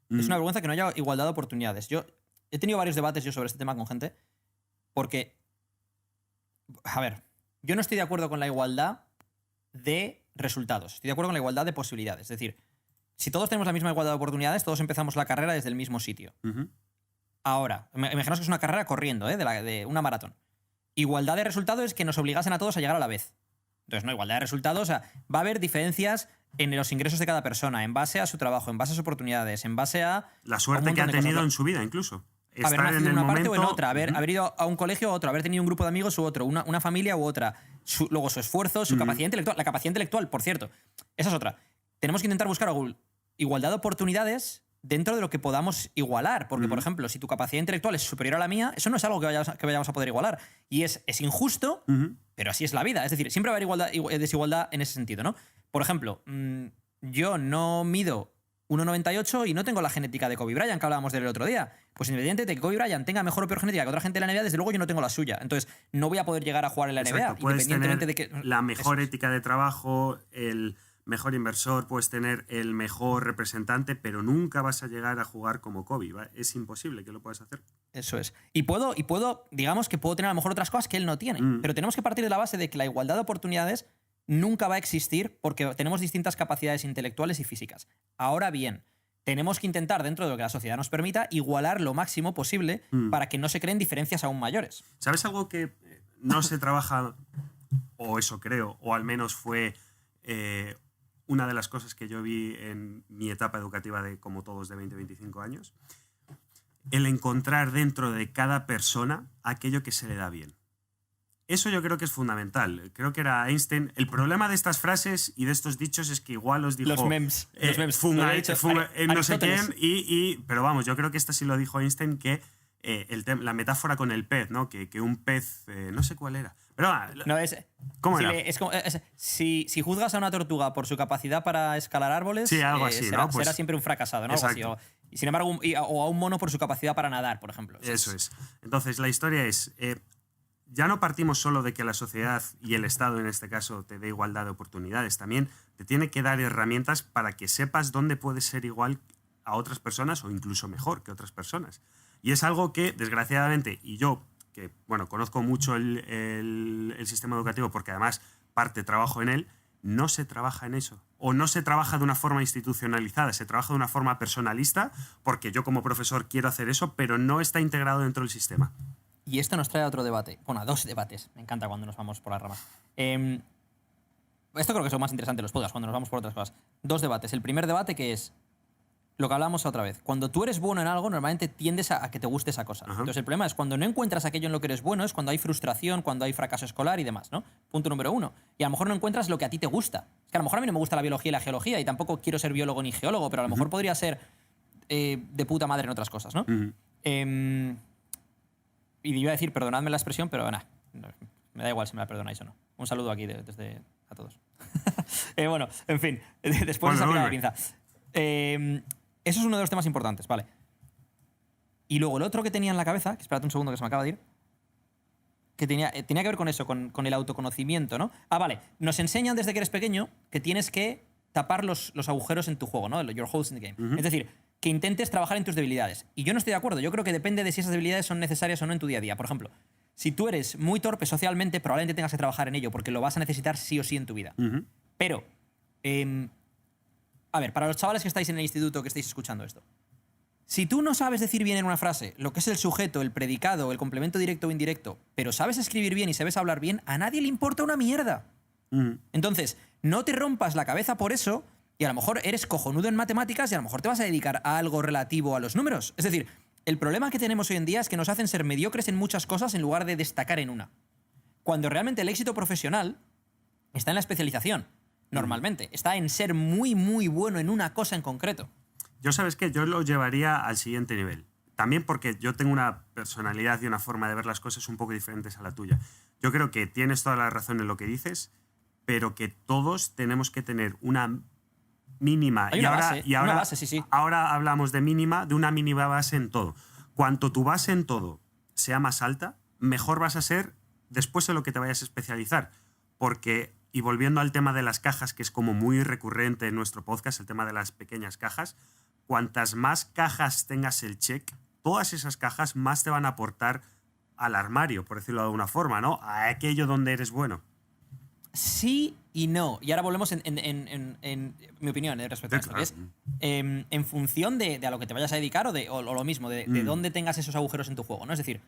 Es una vergüenza que no haya igualdad de oportunidades. Yo he tenido varios debates yo sobre este tema con gente, porque, a ver, yo no estoy de acuerdo con la igualdad de resultados, estoy de acuerdo con la igualdad de posibilidades. Es decir, si todos tenemos la misma igualdad de oportunidades, todos empezamos la carrera desde el mismo sitio. Ahora, imaginaos que es una carrera corriendo, de una maratón. Igualdad de resultados es que nos obligasen a todos a llegar a la vez. Entonces, no, igualdad de resultados, o sea, va a haber diferencias en los ingresos de cada persona, en base a su trabajo, en base a sus oportunidades, en base a... La suerte que ha tenido en su vida, incluso. Haber nacido en una parte o en otra, haber ido a un colegio u otro, haber tenido un grupo de amigos u otro, una familia u otra, luego su esfuerzo, su capacidad intelectual. La capacidad intelectual, por cierto, esa es otra. Tenemos que intentar buscar igualdad de oportunidades dentro de lo que podamos igualar. Porque, por ejemplo, si tu capacidad intelectual es superior a la mía, eso no es algo que vayamos a poder igualar. Y es injusto, pero así es la vida. Es decir, siempre va a haber desigualdad en ese sentido, ¿no? Por ejemplo, yo no mido 1,98 y no tengo la genética de Kobe Bryant, que hablábamos del otro día. Pues independientemente de que Kobe Bryant tenga mejor o peor genética que otra gente de la NBA, desde luego yo no tengo la suya. Entonces, no voy a poder llegar a jugar en la NBA. Puedes Independientemente tener de que... la mejor ética de trabajo, el mejor inversor, puedes tener el mejor representante, pero nunca vas a llegar a jugar como Kobe. ¿Vale? Es imposible que lo puedas hacer. Eso es. Y puedo, digamos que puedo tener a lo mejor otras cosas que él no tiene. Pero tenemos que partir de la base de que la igualdad de oportunidades nunca va a existir porque tenemos distintas capacidades intelectuales y físicas. Ahora bien, tenemos que intentar, dentro de lo que la sociedad nos permita, igualar lo máximo posible para que no se creen diferencias aún mayores. ¿Sabes algo que no se trabaja, o eso creo, o al menos fue una de las cosas que yo vi en mi etapa educativa de, como todos, de 20-25 años? El encontrar dentro de cada persona aquello que se le da bien. Eso yo creo que es fundamental. Creo que era Einstein. El problema de estas frases y de estos dichos es que igual os dijo... Los memes. No sé quién. Pero vamos, yo creo que esta sí lo dijo Einstein, que la metáfora con el pez, ¿no? Que un pez... no sé cuál era. Pero no, ¿cómo era? Si juzgas a una tortuga por su capacidad para escalar árboles, sí, algo así, será, ¿no? Pues, será siempre un fracasado, ¿no? Algo así. Y sin embargo, o a un mono por su capacidad para nadar, por ejemplo. Eso es. Entonces, la historia es... ya no partimos solo de que la sociedad y el Estado, en este caso, te dé igualdad de oportunidades. También te tiene que dar herramientas para que sepas dónde puedes ser igual a otras personas o incluso mejor que otras personas. Y es algo que, desgraciadamente, y yo, que bueno, conozco mucho el sistema educativo porque además trabajo en él, no se trabaja en eso. O no se trabaja de una forma institucionalizada, se trabaja de una forma personalista porque yo como profesor quiero hacer eso, pero no está integrado dentro del sistema. Y esto nos trae a otro debate. Bueno, a dos debates. Me encanta cuando nos vamos por las ramas. Esto creo que es lo más interesante de los podcasts, cuando nos vamos por otras cosas. Dos debates. El primer debate, que es lo que hablábamos otra vez. Cuando tú eres bueno en algo, normalmente tiendes a que te guste esa cosa. Ajá. Entonces el problema es cuando no encuentras aquello en lo que eres bueno, es cuando hay frustración, cuando hay fracaso escolar y demás, ¿no? Punto número uno. Y a lo mejor no encuentras lo que a ti te gusta. Es que a lo mejor a mí no me gusta la biología y la geología y tampoco quiero ser biólogo ni geólogo, pero a lo mejor podría ser de puta madre en otras cosas, ¿no? Y iba a decir, perdonadme la expresión, pero nada, me da igual si me la perdonáis o no. Un saludo aquí desde a todos. Bueno, en fin, después de esa pirada de pinza. Eso es uno de los temas importantes, vale. Y luego el otro que tenía en la cabeza, que espérate un segundo que se me acaba de ir, que tenía que ver con eso, con el autoconocimiento, ¿no? Ah, vale, nos enseñan desde que eres pequeño que tienes que tapar los agujeros en tu juego, ¿no? Your holes in the game. Es decir, que intentes trabajar en tus debilidades. Y yo no estoy de acuerdo. Yo creo que depende de si esas debilidades son necesarias o no en tu día a día. Por ejemplo, si tú eres muy torpe socialmente, probablemente tengas que trabajar en ello porque lo vas a necesitar sí o sí en tu vida. Pero, a ver, para los chavales que estáis en el instituto, que estáis escuchando esto, si tú no sabes decir bien en una frase lo que es el sujeto, el predicado, el complemento directo o indirecto, pero sabes escribir bien y sabes hablar bien, a nadie le importa una mierda. Entonces, no te rompas la cabeza por eso. Y a lo mejor eres cojonudo en matemáticas y a lo mejor te vas a dedicar a algo relativo a los números. Es decir, el problema que tenemos hoy en día es que nos hacen ser mediocres en muchas cosas en lugar de destacar en una. Cuando realmente el éxito profesional está en la especialización, normalmente. Está en ser muy, muy bueno en una cosa en concreto. Yo, ¿sabes qué? Yo lo llevaría al siguiente nivel. También porque yo tengo una personalidad y una forma de ver las cosas un poco diferentes a la tuya. Yo creo que tienes toda la razón en lo que dices, pero que todos tenemos que tener una mínima. Hay una base, sí. Ahora hablamos de una mínima base en todo. Cuanto tu base en todo sea más alta, mejor vas a ser después en lo que te vayas a especializar. Porque, y volviendo al tema de las cajas, que es como muy recurrente en nuestro podcast, el tema de las pequeñas cajas, cuantas más cajas tengas el check, todas esas cajas más te van a aportar al armario, por decirlo de alguna forma, ¿no? A aquello donde eres bueno. Sí y no. Y ahora volvemos en mi opinión respecto a esto. Que es en función de a lo que te vayas a dedicar o lo mismo, de dónde tengas esos agujeros en tu juego, ¿no? Es decir,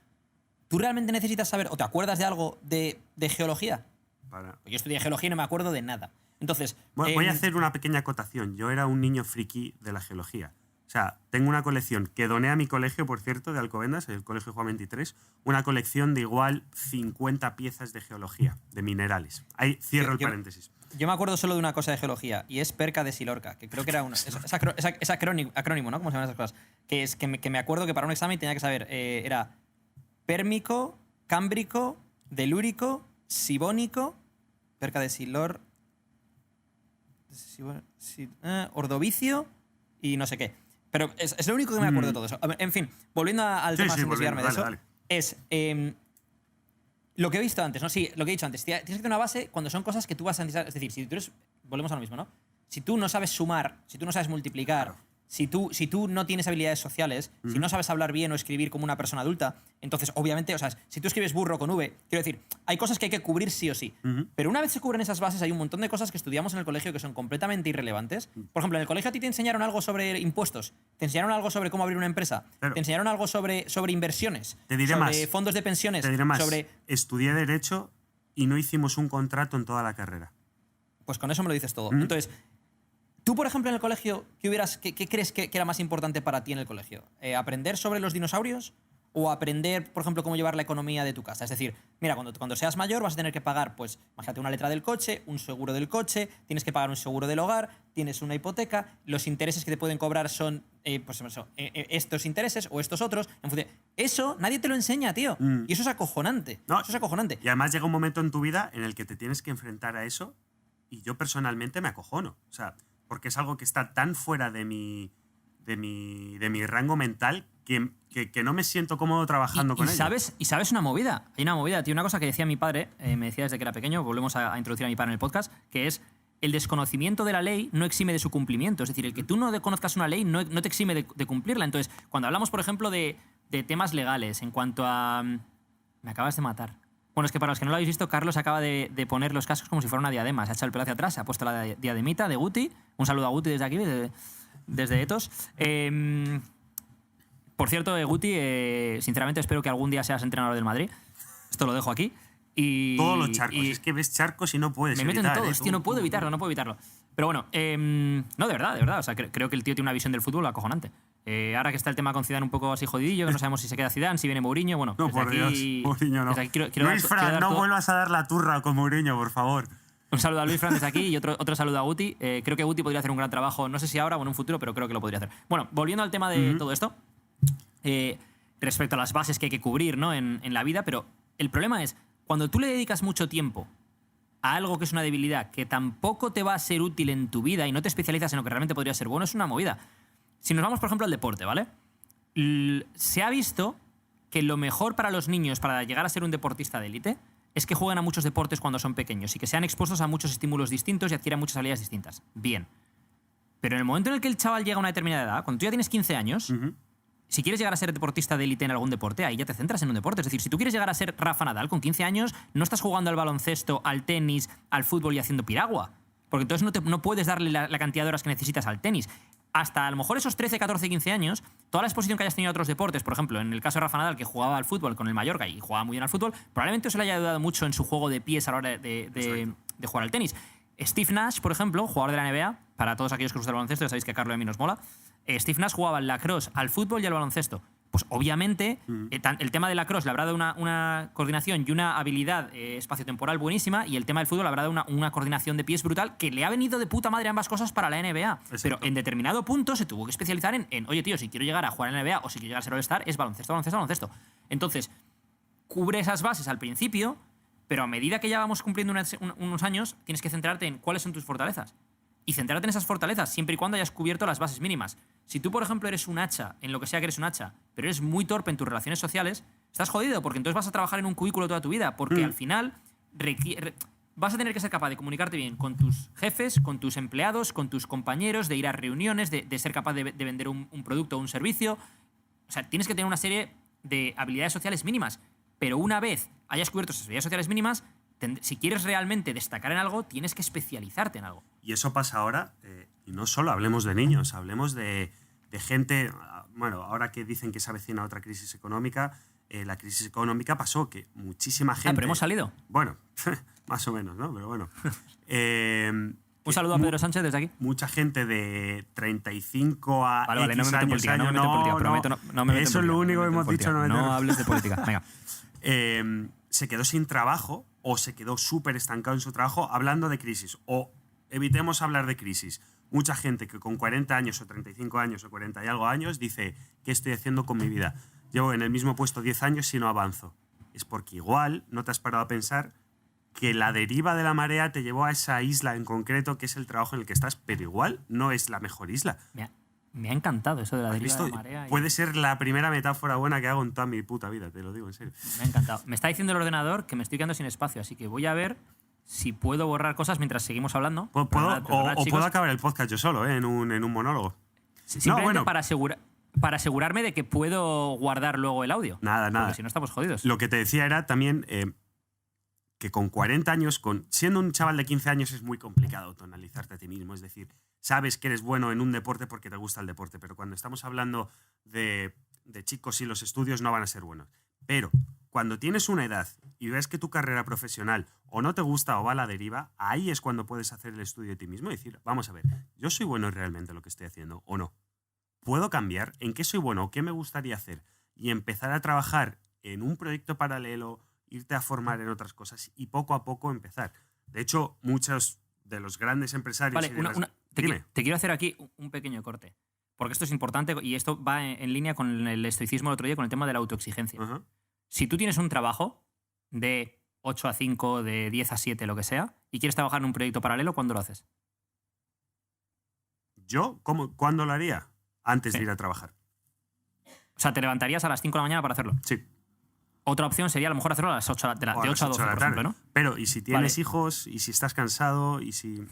¿tú realmente necesitas saber o te acuerdas de algo de geología? Yo estudié geología y no me acuerdo de nada. Entonces... Voy a hacer una pequeña acotación. Yo era un niño friki de la geología. O sea, tengo una colección que doné a mi colegio, por cierto, de Alcobendas, el Colegio Juan 23, una colección de igual 50 piezas de geología, de minerales. Ahí cierro el paréntesis. Yo me acuerdo solo de una cosa de geología, y es Perca de Silorca, que creo que era una... Es acrónimo, ¿no? ¿Cómo se llaman esas cosas? Que me acuerdo que para un examen tenía que saber, era pérmico, cámbrico, delúrico, sibónico, Perca de Silor... ordovicio y no sé qué. Pero es lo único que me acuerdo de todo eso. En fin, volviendo al tema sin desviarme de eso, dale. Es lo que he visto antes, ¿no? Sí, lo que he dicho antes. Tienes que tener una base cuando son cosas que tú vas a necesitar. Es decir, si tú eres... Volvemos a lo mismo, ¿no? Si tú no sabes sumar, si tú no sabes multiplicar, claro. Si tú no tienes habilidades sociales, si no sabes hablar bien o escribir como una persona adulta, entonces, obviamente, o sea, si tú escribes burro con V, quiero decir, hay cosas que hay que cubrir sí o sí. Pero una vez se cubren esas bases, hay un montón de cosas que estudiamos en el colegio que son completamente irrelevantes. Por ejemplo, en el colegio a ti te enseñaron algo sobre impuestos, te enseñaron algo sobre cómo abrir una empresa, claro. Te enseñaron algo sobre inversiones, te diré sobre más. Fondos de pensiones. Te diré más. Sobre... Estudié Derecho y no hicimos un contrato en toda la carrera. Pues con eso me lo dices todo. Entonces... Tú, por ejemplo, en el colegio, ¿qué crees que era más importante para ti en el colegio? ¿Aprender sobre los dinosaurios o aprender, por ejemplo, cómo llevar la economía de tu casa? Es decir, mira, cuando seas mayor vas a tener que pagar, pues, imagínate, una letra del coche, un seguro del coche, tienes que pagar un seguro del hogar, tienes una hipoteca, los intereses que te pueden cobrar son estos intereses o estos otros. Eso nadie te lo enseña, tío. Y eso es acojonante. No, eso es acojonante. Y además llega un momento en tu vida en el que te tienes que enfrentar a eso y yo personalmente me acojono. O sea... porque es algo que está tan fuera de mi rango mental que no me siento cómodo trabajando con ello. Y sabes una movida. Hay una movida, tío. Una cosa que decía mi padre, me decía desde que era pequeño, volvemos a introducir a mi padre en el podcast, que es el desconocimiento de la ley no exime de su cumplimiento. Es decir, el que tú no conozcas una ley no te exime de cumplirla. Entonces, cuando hablamos, por ejemplo, de temas legales, en cuanto a... Me acabas de matar. Bueno, es que para los que no lo habéis visto, Carlos acaba de poner los cascos como si fuera una diadema. Se ha echado el pelo hacia atrás, se ha puesto la diademita de Guti. Un saludo a Guti desde aquí, desde Etos. Por cierto, Guti, sinceramente espero que algún día seas entrenador del Madrid. Esto lo dejo aquí. Todos los charcos. Es que ves charcos y no puedes me evitar. Me meten todos, tío. No puedo evitarlo. Pero bueno, no, de verdad. O sea, creo que el tío tiene una visión del fútbol acojonante. Ahora que está el tema con Zidane un poco así jodidillo, que no sabemos si se queda Zidane, si viene Mourinho, bueno... No, por Dios, Mourinho no. Luis Fran, no vuelvas a dar la turra con Mourinho, por favor. Un saludo a Luis Fran desde aquí y otro saludo a Guti. Creo que Guti podría hacer un gran trabajo, no sé si ahora o en un futuro, pero creo que lo podría hacer. Bueno, volviendo al tema de todo esto, respecto a las bases que hay que cubrir, ¿no? en la vida, pero el problema es, cuando tú le dedicas mucho tiempo a algo que es una debilidad que tampoco te va a ser útil en tu vida y no te especializas en lo que realmente podría ser bueno, es una movida. Si nos vamos, por ejemplo, al deporte, ¿vale? Se ha visto que lo mejor para los niños para llegar a ser un deportista de élite es que jueguen a muchos deportes cuando son pequeños y que sean expuestos a muchos estímulos distintos y adquieran muchas habilidades distintas. Bien. Pero en el momento en el que el chaval llega a una determinada edad, cuando tú ya tienes 15 años, si quieres llegar a ser deportista de élite en algún deporte, ahí ya te centras en un deporte. Es decir, si tú quieres llegar a ser Rafa Nadal con 15 años, no estás jugando al baloncesto, al tenis, al fútbol y haciendo piragua. Porque entonces no puedes darle la cantidad de horas que necesitas al tenis. Hasta a lo mejor esos 13, 14, 15 años, toda la exposición que hayas tenido a otros deportes, por ejemplo, en el caso de Rafa Nadal, que jugaba al fútbol con el Mallorca y jugaba muy bien al fútbol, probablemente eso le haya ayudado mucho en su juego de pies a la hora de jugar al tenis. Steve Nash, por ejemplo, jugador de la NBA, para todos aquellos que os gusta el baloncesto, ya sabéis que a Carlos y a mí nos mola, Steve Nash jugaba al lacrosse, al fútbol y al baloncesto. Pues obviamente el tema del lacrosse le habrá dado una coordinación y una habilidad espaciotemporal buenísima, y el tema del fútbol le habrá dado una coordinación de pies brutal que le ha venido de puta madre ambas cosas para la NBA. Exacto. Pero en determinado punto se tuvo que especializar en oye, tío, si quiero llegar a jugar en la NBA o si quiero llegar a ser All-Star, es baloncesto. Entonces, cubre esas bases al principio, pero a medida que ya vamos cumpliendo unos años, tienes que centrarte en cuáles son tus fortalezas. Y centrarte en esas fortalezas, siempre y cuando hayas cubierto las bases mínimas. Si tú, por ejemplo, eres un hacha, en lo que sea que eres un hacha, pero eres muy torpe en tus relaciones sociales, es estás jodido, porque entonces vas a trabajar en un cubículo toda tu vida, porque al final vas a tener que ser capaz de comunicarte bien con tus jefes, con tus empleados, con tus compañeros, de ir a reuniones, de ser capaz de vender un producto o un servicio. O sea, tienes que tener una serie de habilidades sociales mínimas, pero una vez hayas cubierto esas habilidades sociales mínimas, si quieres realmente destacar en algo, tienes que especializarte en algo. Y eso pasa ahora, y no solo hablemos de niños, hablemos de gente, bueno, ahora que dicen que se avecina otra crisis económica, la crisis económica pasó que muchísima gente... Pero hemos salido. Bueno, más o menos, ¿no? Pero bueno. Un saludo a Pedro Sánchez desde aquí. Mucha gente de 35 a Vale, no me meto en política, no me meto en política, prometo, no me meto en eso es lo único que hemos dicho. No hables de política, venga. Se quedó sin trabajo o se quedó súper estancado en su trabajo hablando de crisis. O evitemos hablar de crisis. Mucha gente que con 40 años o 35 años o 40 y algo años dice, ¿qué estoy haciendo con mi vida? Llevo en el mismo puesto 10 años y no avanzo. Es porque igual no te has parado a pensar que la deriva de la marea te llevó a esa isla en concreto, que es el trabajo en el que estás, pero igual no es la mejor isla. Me ha encantado eso de la deriva de la marea. Puede ser la primera metáfora buena que hago en toda mi puta vida, te lo digo en serio. Me ha encantado. Me está diciendo el ordenador que me estoy quedando sin espacio, así que voy a ver si puedo borrar cosas mientras seguimos hablando. Puedo acabar el podcast yo solo, en un monólogo. Simplemente para asegurarme de que puedo guardar luego el audio. Nada. Porque si no estamos jodidos. Lo que te decía era también que con 40 años, siendo un chaval de 15 años, es muy complicado autoanalizarte a ti mismo. Es decir, sabes que eres bueno en un deporte porque te gusta el deporte, pero cuando estamos hablando de chicos y los estudios no van a ser buenos. Pero cuando tienes una edad y ves que tu carrera profesional o no te gusta o va a la deriva, ahí es cuando puedes hacer el estudio de ti mismo y decir, vamos a ver, ¿yo soy bueno realmente en lo que estoy haciendo o no? ¿Puedo cambiar? ¿En qué soy bueno? ¿Qué me gustaría hacer? Y empezar a trabajar en un proyecto paralelo, irte a formar en otras cosas y poco a poco empezar. De hecho, muchos de los grandes empresarios... Vale, te quiero hacer aquí un pequeño corte, porque esto es importante y esto va en línea con el estoicismo del otro día, con el tema de la autoexigencia. Uh-huh. Si tú tienes un trabajo de 8 a 5, de 10 a 7, lo que sea, y quieres trabajar en un proyecto paralelo, ¿cuándo lo haces? ¿Yo? ¿Cuándo lo haría? Antes de ir a trabajar. O sea, ¿te levantarías a las 5 de la mañana para hacerlo? Sí. Otra opción sería a lo mejor hacerlo a las 8 de 8 a 12, por ejemplo, ¿no? Pero, ¿y si tienes hijos? ¿Y si estás cansado? ¿Y si...?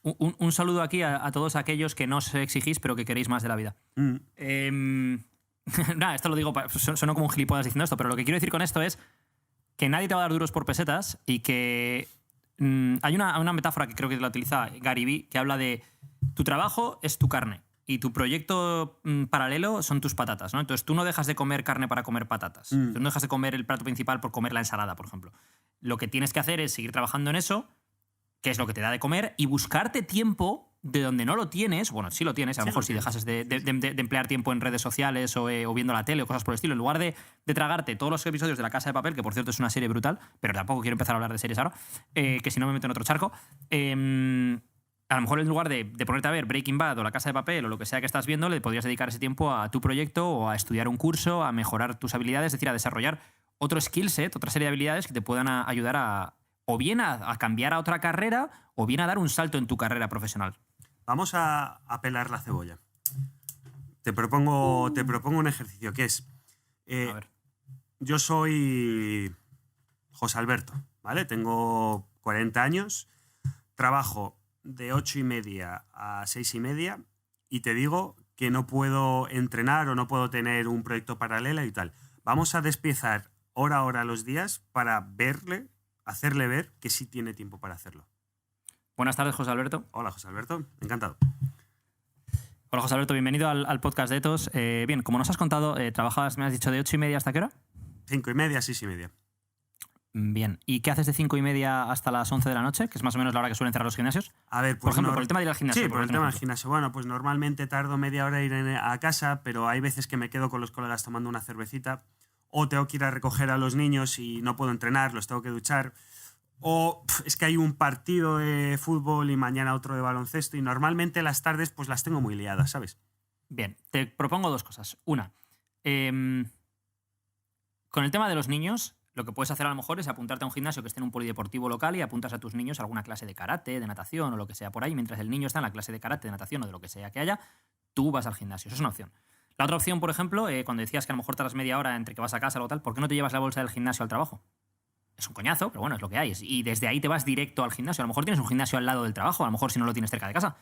Un saludo aquí a todos aquellos que no os exigís, pero que queréis más de la vida. Nada, esto lo digo, sueno como un gilipollas diciendo esto, pero lo que quiero decir con esto es que nadie te va a dar duros por pesetas y que hay una metáfora que creo que la utiliza Gary Vee, que habla de tu trabajo es tu carne y tu proyecto paralelo son tus patatas, ¿no? Entonces tú no dejas de comer carne para comer patatas. Tú no dejas de comer el plato principal por comer la ensalada, por ejemplo. Lo que tienes que hacer es seguir trabajando en eso, que es lo que te da de comer, y buscarte tiempo de donde no lo tienes. Bueno, sí lo tienes, a lo mejor si dejases de emplear tiempo en redes sociales o viendo la tele o cosas por el estilo, en lugar de tragarte todos los episodios de La Casa de Papel, que por cierto es una serie brutal, pero tampoco quiero empezar a hablar de series ahora, que si no me meto en otro charco. A lo mejor en lugar de ponerte a ver Breaking Bad o La Casa de Papel o lo que sea que estás viendo, le podrías dedicar ese tiempo a tu proyecto o a estudiar un curso, a mejorar tus habilidades, es decir, a desarrollar otro skill set, otra serie de habilidades que te puedan ayudar o bien a cambiar a otra carrera o bien a dar un salto en tu carrera profesional. Vamos a pelar la cebolla. Te propongo un ejercicio que es... A ver. Yo soy José Alberto, ¿vale? Tengo 40 años, trabajo de 8:30 a 6:30 y te digo que no puedo entrenar o no puedo tener un proyecto paralelo y tal. Vamos a despiezar hora a hora los días para hacerle ver que sí tiene tiempo para hacerlo. Buenas tardes, José Alberto. Hola, José Alberto. Encantado. Hola, José Alberto. Bienvenido al podcast de Etos. Bien, como nos has contado, trabajabas, me has dicho, de 8:30 ¿hasta qué hora? 5:30, 6:30. Bien. ¿Y qué haces de 5:30 hasta las 11 de la noche? Que es más o menos la hora que suelen cerrar los gimnasios. A ver, por ejemplo, por el tema de ir al gimnasio. Sí, por el tema del gimnasio. Bueno, pues normalmente tardo media hora en ir a casa, pero hay veces que me quedo con los colegas tomando una cervecita o tengo que ir a recoger a los niños y no puedo entrenar, los tengo que duchar. O es que hay un partido de fútbol y mañana otro de baloncesto y normalmente las tardes pues las tengo muy liadas, ¿sabes? Bien, te propongo dos cosas. Una, con el tema de los niños, lo que puedes hacer a lo mejor es apuntarte a un gimnasio que esté en un polideportivo local y apuntas a tus niños a alguna clase de karate, de natación o lo que sea por ahí. Mientras el niño está en la clase de karate, de natación o de lo que sea que haya, tú vas al gimnasio. Eso es una opción. La otra opción, por ejemplo, cuando decías que a lo mejor tardas media hora entre que vas a casa o tal, ¿por qué no te llevas la bolsa del gimnasio al trabajo? Es un coñazo, pero bueno, es lo que hay. Y desde ahí te vas directo al gimnasio. A lo mejor tienes un gimnasio al lado del trabajo, a lo mejor si no lo tienes cerca de casa.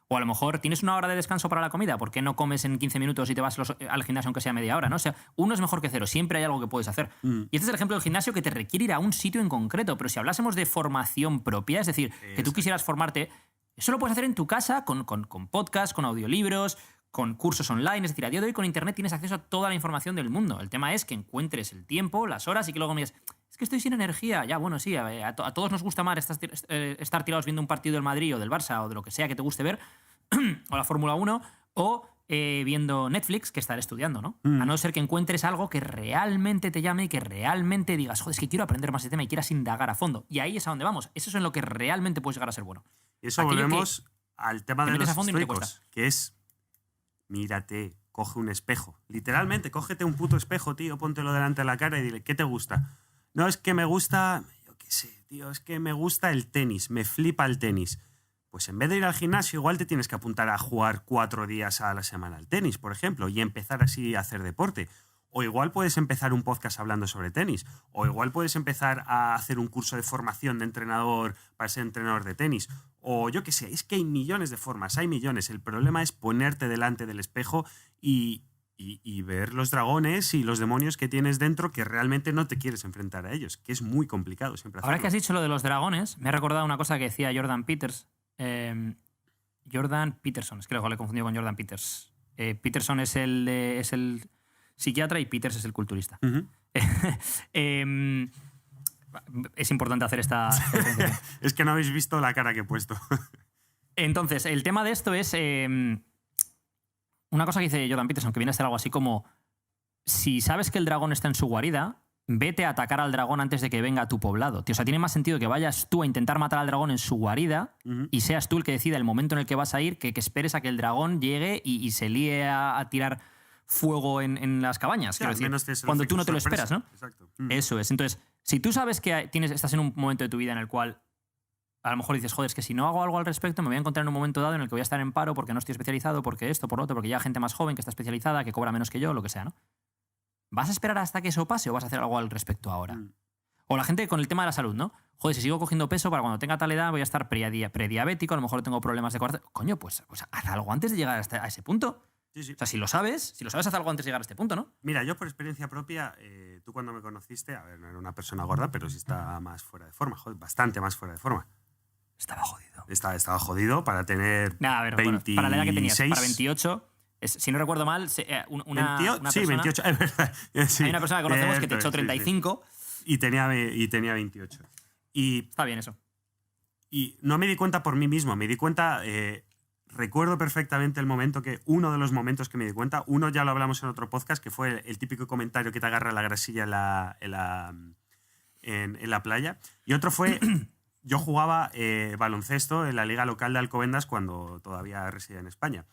O a lo mejor tienes una hora de descanso para la comida. ¿Por qué no comes en 15 minutos y te vas al gimnasio aunque sea media hora? ¿No? O sea, uno es mejor que cero. Siempre hay algo que puedes hacer. Y este es el ejemplo del gimnasio que te requiere ir a un sitio en concreto. Pero si hablásemos de formación propia, es decir, que tú quisieras formarte, eso lo puedes hacer en tu casa con podcasts, con audiolibros, con cursos online. Es decir, a día de hoy con Internet tienes acceso a toda la información del mundo. El tema es que encuentres el tiempo, las horas y que luego me digas, es que estoy sin energía. Ya, bueno, sí, a todos nos gusta más estar tirados viendo un partido del Madrid o del Barça o de lo que sea que te guste ver, o la Fórmula 1, o viendo Netflix que estar estudiando, ¿no? A no ser que encuentres algo que realmente te llame y que realmente digas, joder, es que quiero aprender más de tema y quieras indagar a fondo. Y ahí es a donde vamos. Eso es en lo que realmente puedes llegar a ser bueno. Y eso volvemos al tema de los estoicos, que es, mírate, coge un espejo. Literalmente, cógete un puto espejo, tío, póntelo delante de la cara y dile, ¿qué te gusta? No, es que me gusta, yo qué sé, tío, es que me gusta el tenis, me flipa el tenis. Pues en vez de ir al gimnasio, igual te tienes que apuntar a jugar 4 días a la semana al tenis, por ejemplo, y empezar así a hacer deporte. O igual puedes empezar un podcast hablando sobre tenis. O igual puedes empezar a hacer un curso de formación de entrenador para ser entrenador de tenis. O yo qué sé, es que hay millones de formas, hay millones. El problema es ponerte delante del espejo y ver los dragones y los demonios que tienes dentro que realmente no te quieres enfrentar a ellos, que es muy complicado siempre hacerlo. Ahora que has dicho lo de los dragones, me ha recordado una cosa que decía Jordan Peters. Jordan Peterson, es que luego le he confundido con Jordan Peters. Peterson es el psiquiatra y Peters es el culturista. Es importante hacer esta Es que no habéis visto la cara que he puesto. Entonces, el tema de esto es una cosa que dice Jordan Peterson, que viene a ser algo así como, si sabes que el dragón está en su guarida, vete a atacar al dragón antes de que venga a tu poblado. Tío, o sea, tiene más sentido que vayas tú a intentar matar al dragón en su guarida y seas tú el que decida el momento en el que vas a ir, que esperes a que el dragón llegue y se líe a tirar fuego en las cabañas. Ya, Quiero decir, cuando tú no te lo esperas, ¿no? Exacto. Eso es. Entonces, si tú sabes que estás en un momento de tu vida en el cual a lo mejor dices, joder, es que si no hago algo al respecto me voy a encontrar en un momento dado en el que voy a estar en paro porque no estoy especializado, porque esto, por lo otro, porque ya hay gente más joven que está especializada, que cobra menos que yo, lo que sea, ¿no? ¿Vas a esperar hasta que eso pase o vas a hacer algo al respecto ahora? O la gente con el tema de la salud, ¿no? Joder, si sigo cogiendo peso para cuando tenga tal edad voy a estar prediabético, a lo mejor tengo problemas de corazón. Coño, pues haz algo antes de llegar a ese punto. Sí, sí. O sea, si lo sabes, haz algo antes de llegar a este punto, ¿no? Mira, yo por experiencia propia, tú cuando me conociste, a ver, no era una persona gorda, pero sí estaba más fuera de forma, joder, bastante más fuera de forma. Estaba jodido. Estaba jodido para tener Nah, a ver, 26. bueno, para la edad que tenías, para 28... si no recuerdo mal, una sí, persona, 28, es verdad. Sí, hay una persona que conocemos que te echó 35. Sí. Y tenía 28. Y, está bien eso. Y no me di cuenta por mí mismo, me di cuenta, recuerdo perfectamente uno de los momentos que me di cuenta, uno ya lo hablamos en otro podcast, que fue el típico comentario que te agarra la grasilla en la playa. Y otro fue, yo jugaba baloncesto en la liga local de Alcobendas cuando todavía residía en España.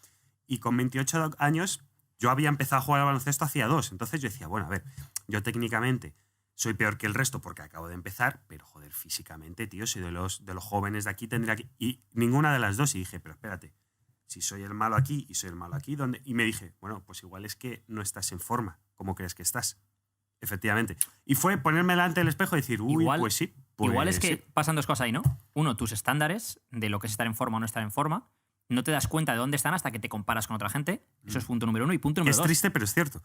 Y con 28 años yo había empezado a jugar al baloncesto hacía 2. Entonces yo decía, bueno, a ver, yo técnicamente soy peor que el resto porque acabo de empezar, pero joder, físicamente, tío, soy de los jóvenes de aquí, tendría que... Y ninguna de las dos. Y dije, pero espérate, si soy el malo aquí y soy el malo aquí, ¿dónde? Y me dije, bueno, pues igual es que no estás en forma. ¿Cómo crees que estás? Efectivamente. Y fue ponerme delante del espejo y decir, uy, igual, pues sí. Igual es que sí. pasan dos cosas ahí, ¿no? Uno, tus estándares de lo que es estar en forma o no estar en forma. No te das cuenta de dónde están hasta que te comparas con otra gente. Eso es punto número uno. Y punto número dos. Es triste, pero es cierto.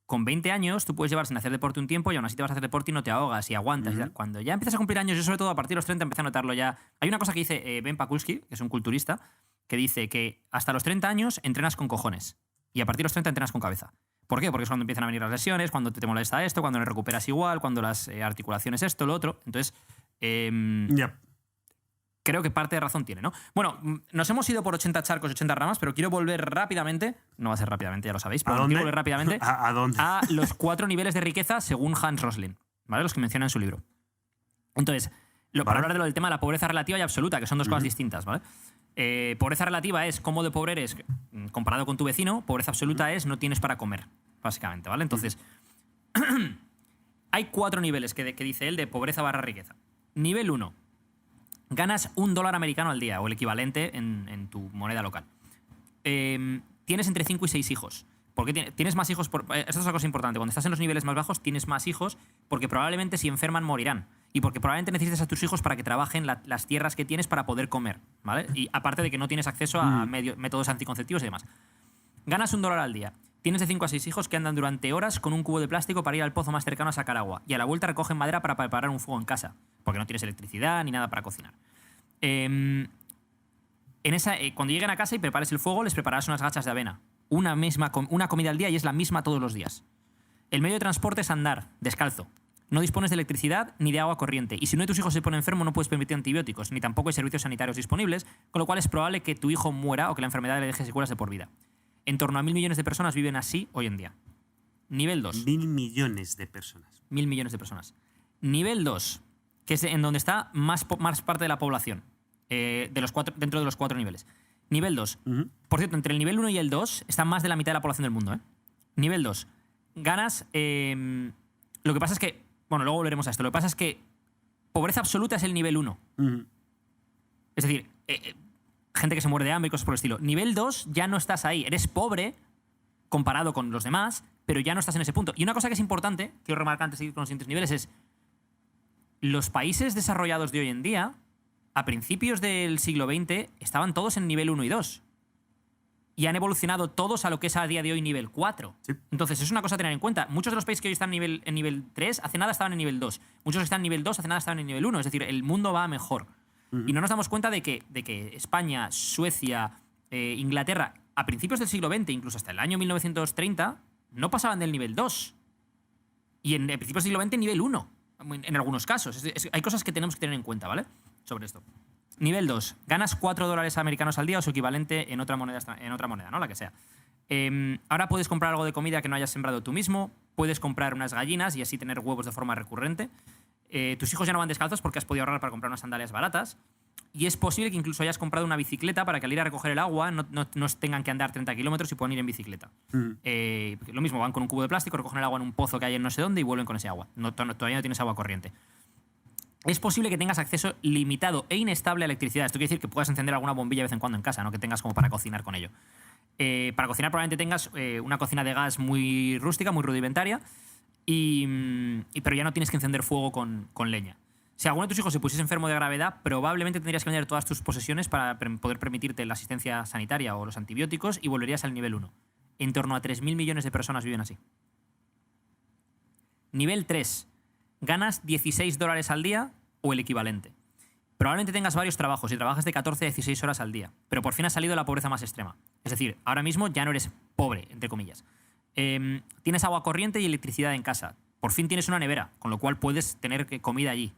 Con 20 años tú puedes llevar sin hacer deporte un tiempo y aún así te vas a hacer deporte y no te ahogas y aguantas. Y tal. Cuando ya empiezas a cumplir años, yo sobre todo a partir de los 30 empecé a notarlo ya. Hay una cosa que dice Ben Pakulski, que es un culturista, que dice que hasta los 30 años entrenas con cojones y a partir de los 30 entrenas con cabeza. ¿Por qué? Porque es cuando empiezan a venir las lesiones, cuando te molesta esto, cuando no recuperas igual, cuando las articulaciones esto, lo otro. Entonces, creo que parte de razón tiene, ¿no? Bueno, nos hemos ido por 80 charcos, 80 ramas, pero quiero volver rápidamente, no va a ser rápidamente, ya lo sabéis, pero quiero volver rápidamente ¿A dónde? A los 4 niveles de riqueza según Hans Rosling, ¿vale? Los que menciona en su libro. Entonces, para hablar de lo del tema de la pobreza relativa y absoluta, que son dos cosas distintas, ¿vale? Pobreza relativa es cómo de pobre eres comparado con tu vecino, pobreza absoluta es no tienes para comer, básicamente, ¿vale? Entonces, hay 4 niveles que dice él de pobreza barra riqueza. Nivel 1. Ganas $1 americano al día, o el equivalente en tu moneda local. Tienes entre 5 y 6 hijos. ¿Por qué tienes más hijos? Esto es una cosa importante. Cuando estás en los niveles más bajos, tienes más hijos porque probablemente si enferman morirán. Y porque probablemente necesites a tus hijos para que trabajen las tierras que tienes para poder comer, ¿vale? Y aparte de que no tienes acceso a métodos anticonceptivos y demás. Ganas $1 al día. Tienes de 5 a 6 hijos que andan durante horas con un cubo de plástico para ir al pozo más cercano a sacar agua. Y a la vuelta recogen madera para preparar un fuego en casa. Porque no tienes electricidad ni nada para cocinar. Cuando lleguen a casa y prepares el fuego, les prepararás unas gachas de avena. Una comida al día y es la misma todos los días. El medio de transporte es andar, descalzo. No dispones de electricidad ni de agua corriente. Y si uno de tus hijos se pone enfermo, no puedes permitir antibióticos, ni tampoco hay servicios sanitarios disponibles, con lo cual es probable que tu hijo muera o que la enfermedad le deje secuelas de por vida. En torno a 1.000 millones de personas viven así hoy en día. Nivel 2. 1.000 millones de personas. 1.000 millones de personas. Nivel 2, que es en donde está más parte de la población, dentro de los 4 niveles. Nivel 2. Por cierto, entre el nivel 1 y el 2 está más de la mitad de la población del mundo. Nivel 2. Ganas... lo que pasa es que... Bueno, luego volveremos a esto. Lo que pasa es que pobreza absoluta es el nivel 1. Es decir, gente que se muere de hambre y cosas por el estilo. Nivel 2 ya no estás ahí. Eres pobre comparado con los demás, pero ya no estás en ese punto. Y una cosa que es importante, quiero remarcar antes de ir con los siguientes niveles, es los países desarrollados de hoy en día, a principios del siglo XX, estaban todos en nivel 1 y 2. Y han evolucionado todos a lo que es a día de hoy nivel 4. Sí. Entonces, es una cosa a tener en cuenta. Muchos de los países que hoy están en nivel 3, hace nada estaban en nivel 2. Muchos que están en nivel 2, hace nada estaban en nivel 1. Es decir, el mundo va mejor. Y no nos damos cuenta de que España, Suecia, Inglaterra, a principios del siglo XX, incluso hasta el año 1930, no pasaban del nivel 2. Y en principios del siglo XX, nivel 1. En algunos casos. Hay cosas que tenemos que tener en cuenta, ¿vale? Sobre esto. Nivel 2. Ganas $4 americanos al día o su equivalente en otra moneda, ¿no? La que sea. Ahora puedes comprar algo de comida que no hayas sembrado tú mismo. Puedes comprar unas gallinas y así tener huevos de forma recurrente. Tus hijos ya no van descalzos porque has podido ahorrar para comprar unas sandalias baratas. Y es posible que incluso hayas comprado una bicicleta para que al ir a recoger el agua no tengan que andar 30 kilómetros y puedan ir en bicicleta. Lo mismo, van con un cubo de plástico, recogen el agua en un pozo que hay en no sé dónde y vuelven con ese agua. Todavía no tienes agua corriente. Es posible que tengas acceso limitado e inestable a electricidad. Esto quiere decir que puedas encender alguna bombilla de vez en cuando en casa, no que tengas como para cocinar con ello. Para cocinar probablemente tengas una cocina de gas muy rústica, muy rudimentaria, pero ya no tienes que encender fuego con leña. Si alguno de tus hijos se pusiese enfermo de gravedad, probablemente tendrías que vender todas tus posesiones para poder permitirte la asistencia sanitaria o los antibióticos y volverías al nivel 1. En torno a 3.000 millones de personas viven así. Nivel 3. Ganas $16 al día o el equivalente. Probablemente tengas varios trabajos y trabajas de 14 a 16 horas al día, pero por fin has salido de la pobreza más extrema. Es decir, ahora mismo ya no eres pobre, entre comillas. Tienes agua corriente y electricidad en casa. Por fin tienes una nevera, con lo cual puedes tener comida allí.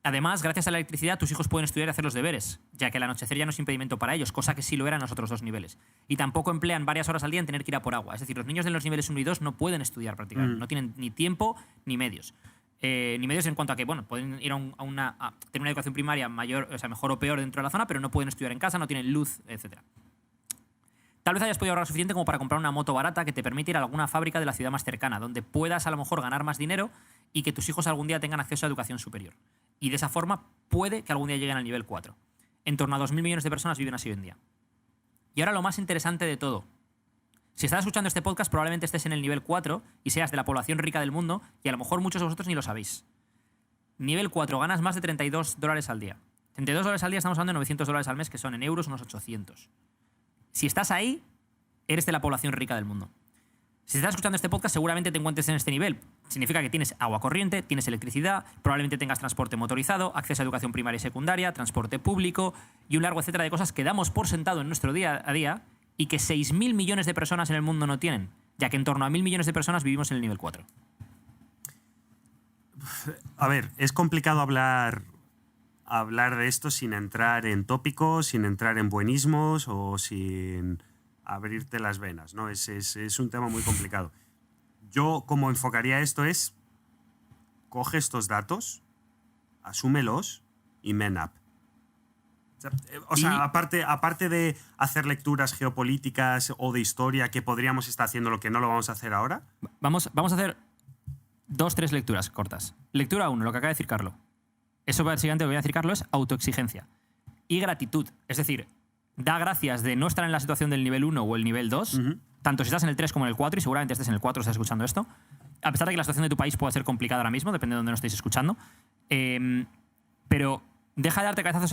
Además, gracias a la electricidad, tus hijos pueden estudiar y hacer los deberes, ya que el anochecer ya no es impedimento para ellos, cosa que sí lo era en los otros 2 niveles. Y tampoco emplean varias horas al día en tener que ir a por agua. Es decir, los niños de los niveles 1 y 2 no pueden estudiar prácticamente. No tienen ni tiempo ni medios. Ni medios en cuanto a que, bueno, pueden ir a tener una educación primaria mayor, o sea, mejor o peor dentro de la zona, pero no pueden estudiar en casa, no tienen luz, etc. Tal vez hayas podido ahorrar suficiente como para comprar una moto barata que te permite ir a alguna fábrica de la ciudad más cercana, donde puedas a lo mejor ganar más dinero y que tus hijos algún día tengan acceso a educación superior. Y de esa forma puede que algún día lleguen al nivel 4. En torno a 2.000 millones de personas viven así hoy en día. Y ahora lo más interesante de todo. Si estás escuchando este podcast, probablemente estés en el nivel 4 y seas de la población rica del mundo y a lo mejor muchos de vosotros ni lo sabéis. Nivel 4, ganas más de $32 al día. $32 al día estamos hablando de $900 al mes, que son en euros unos 800. Si estás ahí, eres de la población rica del mundo. Si estás escuchando este podcast, seguramente te encuentres en este nivel. Significa que tienes agua corriente, tienes electricidad, probablemente tengas transporte motorizado, acceso a educación primaria y secundaria, transporte público y un largo etcétera de cosas que damos por sentado en nuestro día a día y que 6.000 millones de personas en el mundo no tienen, ya que en torno a 1.000 millones de personas vivimos en el nivel 4. A ver, es complicado hablar de esto sin entrar en tópicos, sin entrar en buenismos o sin abrirte las venas, ¿no? Es un tema muy complicado. Yo, como enfocaría esto es, coge estos datos, asúmelos y man up. O sea, aparte de hacer lecturas geopolíticas o de historia que podríamos estar haciendo, lo que no lo vamos a hacer ahora. Vamos a hacer 2-3 lecturas cortas. Lectura 1, lo que acaba de decir Carlo. Eso básicamente lo que voy a decir Carlo es autoexigencia. Y gratitud. Es decir, da gracias de no estar en la situación del nivel 1 o el nivel 2. tanto si estás en el 3 como en el 4, y seguramente estés en el 4 si estás escuchando esto, a pesar de que la situación de tu país pueda ser complicada ahora mismo, depende de dónde nos estéis escuchando, pero deja de darte cabezazos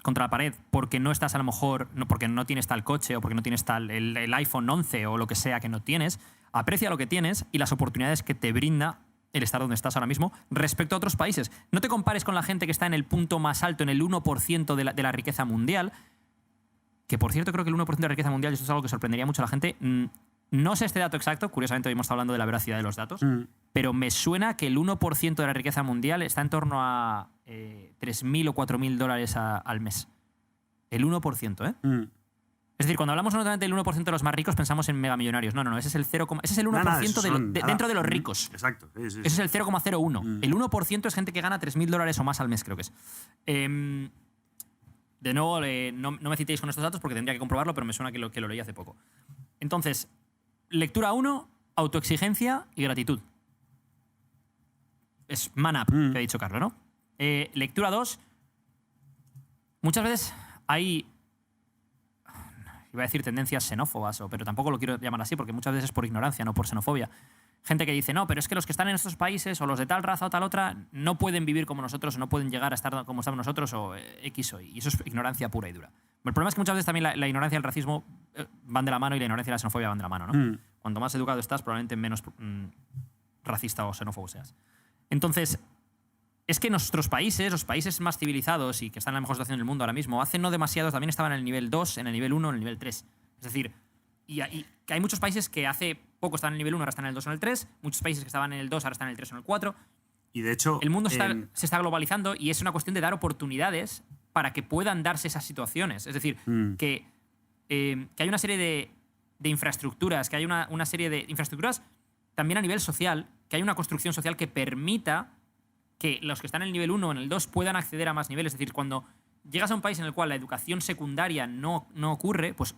contra la pared porque no estás a lo mejor, porque no tienes tal coche o porque no tienes tal el iPhone 11 o lo que sea que no tienes. Aprecia lo que tienes y las oportunidades que te brinda el estar donde estás ahora mismo respecto a otros países. No te compares con la gente que está en el punto más alto, en el 1% de la riqueza mundial, que por cierto creo que el 1% de la riqueza mundial, y esto es algo que sorprendería mucho a la gente, no sé este dato exacto, curiosamente hoy hemos estado hablando de la veracidad de los datos, pero me suena que el 1% de la riqueza mundial está en torno a 3.000 o 4.000 dólares al mes. El 1%, ¿eh? Es decir, cuando hablamos normalmente del 1% de los más ricos pensamos en megamillonarios. No, ese es el 0, ese es el 1% dentro de los ricos. Exacto. Sí. Ese es el 0,01. El 1% es gente que gana 3.000 dólares o más al mes, creo que es. De nuevo, no me citéis con estos datos porque tendría que comprobarlo, pero me suena que lo leí hace poco. Entonces, lectura 1, autoexigencia y gratitud. Es man up, que ha dicho Carlos, ¿no? Lectura 2, muchas veces hay... Iba a decir tendencias xenófobas, pero tampoco lo quiero llamar así porque muchas veces es por ignorancia, no por xenofobia. Gente que dice, no, pero es que los que están en estos países o los de tal raza o tal otra no pueden vivir como nosotros o no pueden llegar a estar como estamos nosotros o X o Y. Y eso es ignorancia pura y dura. El problema es que muchas veces también la ignorancia y el racismo van de la mano y la ignorancia y la xenofobia van de la mano, ¿no? Cuanto más educado estás, probablemente menos racista o xenófobo seas. Entonces, es que nuestros países, los países más civilizados y que están en la mejor situación del mundo ahora mismo, hace no demasiados también estaban en el nivel 2, en el nivel 1, en el nivel 3. Es decir, y que hay muchos países que hace poco estaban en el nivel 1, ahora están en el 2 o en el 3. Muchos países que estaban en el 2, ahora están en el 3 o en el 4. Y de hecho... El mundo se está globalizando y es una cuestión de dar oportunidades para que puedan darse esas situaciones. Es decir, que hay una serie de infraestructuras, que hay una serie de infraestructuras también a nivel social, que hay una construcción social que permita que los que están en el nivel 1 o en el 2 puedan acceder a más niveles. Es decir, cuando llegas a un país en el cual la educación secundaria no ocurre, pues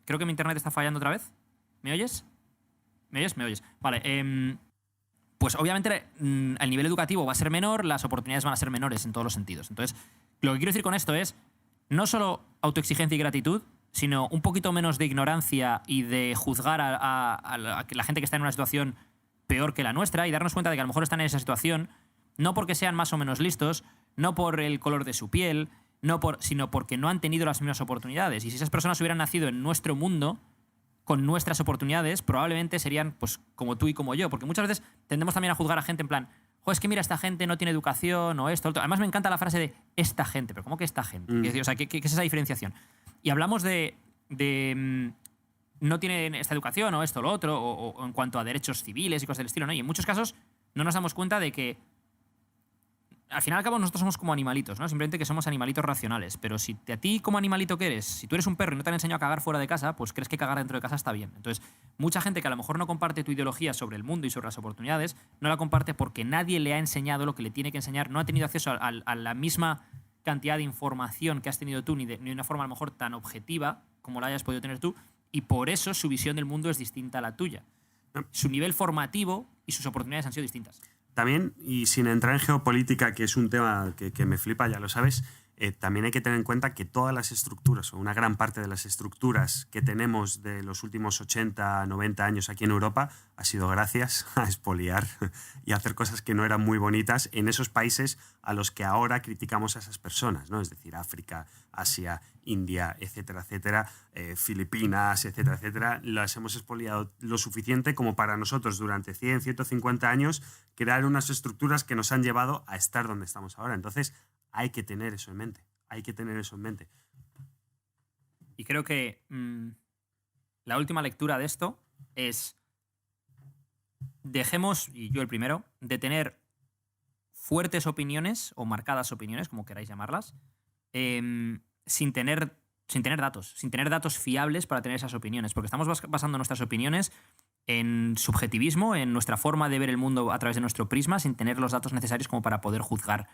creo que mi internet está fallando otra vez. ¿Me oyes? ¿Me oyes? Me oyes. Vale. Pues obviamente el nivel educativo va a ser menor, las oportunidades van a ser menores en todos los sentidos. Entonces, lo que quiero decir con esto es no solo autoexigencia y gratitud, sino un poquito menos de ignorancia y de juzgar a la gente que está en una situación peor que la nuestra y darnos cuenta de que a lo mejor están en esa situación no porque sean más o menos listos, no por el color de su piel, sino porque no han tenido las mismas oportunidades. Y si esas personas hubieran nacido en nuestro mundo, con nuestras oportunidades, probablemente serían pues como tú y como yo. Porque muchas veces tendemos también a juzgar a gente en plan, es que mira, esta gente no tiene educación o esto, otro. Además me encanta la frase de esta gente, pero ¿cómo que esta gente? O sea, ¿qué es esa diferenciación? Y hablamos de no tienen esta educación o esto o lo otro, o en cuanto a derechos civiles y cosas del estilo, ¿no? Y en muchos casos no nos damos cuenta de que al final y al cabo nosotros somos como animalitos, ¿no? Simplemente que somos animalitos racionales. Pero si a ti como animalito que eres, si tú eres un perro y no te han enseñado a cagar fuera de casa, pues crees que cagar dentro de casa está bien. Entonces, mucha gente que a lo mejor no comparte tu ideología sobre el mundo y sobre las oportunidades, no la comparte porque nadie le ha enseñado lo que le tiene que enseñar, no ha tenido acceso a la misma cantidad de información que has tenido tú, ni de una forma a lo mejor tan objetiva como la hayas podido tener tú, y por eso su visión del mundo es distinta a la tuya. Su nivel formativo y sus oportunidades han sido distintas. También, y sin entrar en geopolítica, que es un tema que me flipa, ya lo sabes, también hay que tener en cuenta que todas las estructuras, o una gran parte de las estructuras que tenemos de los últimos 80, 90 años aquí en Europa, ha sido gracias a expoliar y a hacer cosas que no eran muy bonitas en esos países a los que ahora criticamos a esas personas, ¿no? Es decir, África, Asia, India, etcétera, etcétera, Filipinas, etcétera, etcétera, las hemos expoliado lo suficiente como para nosotros durante 100, 150 años crear unas estructuras que nos han llevado a estar donde estamos ahora. Entonces, hay que tener eso en mente. Hay que tener eso en mente. Y creo que la última lectura de esto es dejemos, y yo el primero, de tener fuertes opiniones o marcadas opiniones, como queráis llamarlas, sin tener datos fiables para tener esas opiniones, porque estamos basando nuestras opiniones en subjetivismo, en nuestra forma de ver el mundo a través de nuestro prisma, sin tener los datos necesarios como para poder juzgar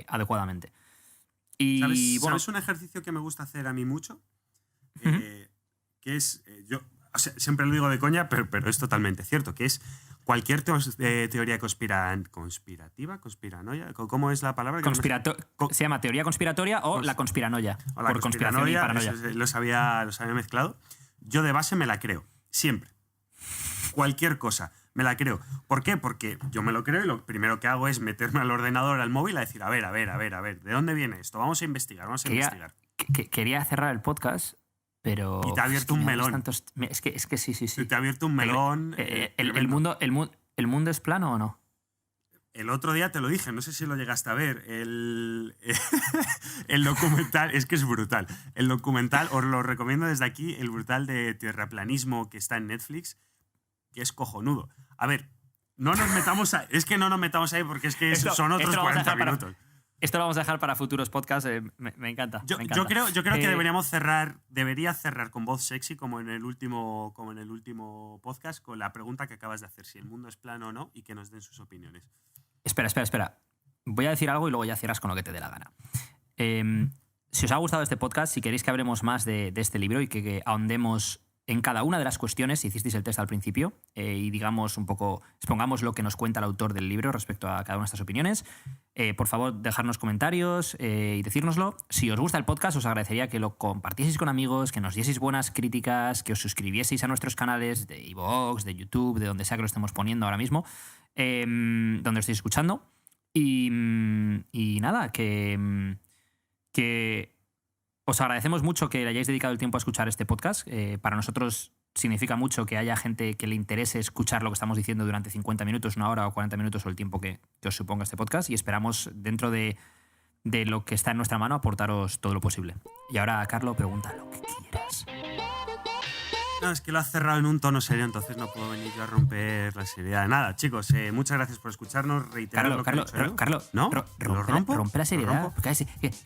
adecuadamente. Y, ¿Sabes un ejercicio que me gusta hacer a mí mucho? Que es, yo siempre lo digo de coña, pero es totalmente cierto, que es cualquier teoría conspirativa, conspiranoia, ¿cómo es la palabra? Se llama teoría conspiratoria o la conspiranoia. O la por conspiración y paranoia. Los había mezclado. yo de base me la creo, siempre. Cualquier cosa, me la creo. ¿Por qué? Porque yo me lo creo y lo primero que hago es meterme al ordenador, al móvil, a decir, a ver, ¿de dónde viene esto? Vamos a investigar. Quería cerrar el podcast, pero... Y te ha abierto un melón. Es que sí. Te ha abierto un melón. ¿El mundo es plano o no? El otro día te lo dije, no sé si lo llegaste a ver. El documental, es que es brutal. El documental, os lo recomiendo desde aquí, el brutal de terraplanismo que está en Netflix, que es cojonudo. A ver, no nos metamos ahí. Es que no nos metamos ahí porque es que son otros 40 minutos. Esto lo vamos a dejar para futuros podcasts. Me encanta. Yo creo que debería cerrar con voz sexy como en el último podcast con la pregunta que acabas de hacer, si el mundo es plano o no, y que nos den sus opiniones. Espera. Voy a decir algo y luego ya cierras con lo que te dé la gana. Si os ha gustado este podcast, si queréis que hablemos más de este libro y que ahondemos en cada una de las cuestiones, hicisteis el test al principio, y digamos un poco, expongamos lo que nos cuenta el autor del libro respecto a cada una de estas opiniones, por favor, dejarnos comentarios y decírnoslo. Si os gusta el podcast, os agradecería que lo compartieseis con amigos, que nos dieseis buenas críticas, que os suscribieseis a nuestros canales de iVoox, de YouTube, de donde sea que lo estemos poniendo ahora mismo, donde lo estéis escuchando. Y nada, que os agradecemos mucho que le hayáis dedicado el tiempo a escuchar este podcast. Para nosotros significa mucho que haya gente que le interese escuchar lo que estamos diciendo durante 50 minutos, una hora o 40 minutos o el tiempo que os suponga este podcast, y esperamos, dentro de lo que está en nuestra mano, aportaros todo lo posible. Y ahora, Carlo, pregunta lo que quieras. No, es que lo has cerrado en un tono serio, entonces no puedo venir yo a romper la seriedad. Nada, chicos, muchas gracias por escucharnos. Carlo, ¿no? Rompe la seriedad.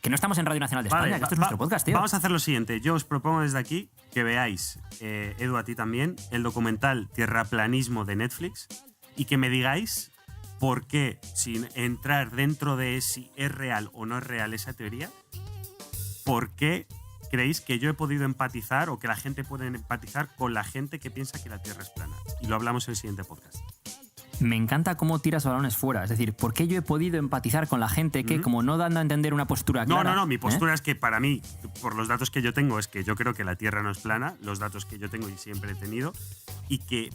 Que no estamos en Radio Nacional de España, que esto es nuestro podcast, tío. Vamos a hacer lo siguiente. Yo os propongo desde aquí que veáis, Edu, a ti también, el documental Tierraplanismo de Netflix y que me digáis por qué, sin entrar dentro de si es real o no es real esa teoría, por qué creéis que yo he podido empatizar o que la gente puede empatizar con la gente que piensa que la Tierra es plana. Y lo hablamos en el siguiente podcast. Me encanta cómo tiras balones fuera. Es decir, ¿por qué yo he podido empatizar con la gente que, como no dando a entender una postura clara... No. Mi postura es que para mí, por los datos que yo tengo, es que yo creo que la Tierra no es plana, los datos que yo tengo y siempre he tenido,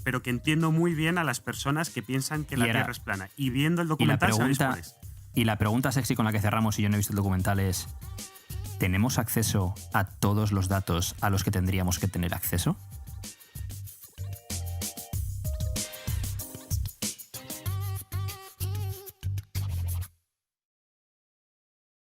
pero que entiendo muy bien a las personas que piensan que la Tierra es plana. Y viendo el documental sabéis cuál es. Y la pregunta sexy con la que cerramos, y yo no he visto el documental, es... ¿Tenemos acceso a todos los datos a los que tendríamos que tener acceso?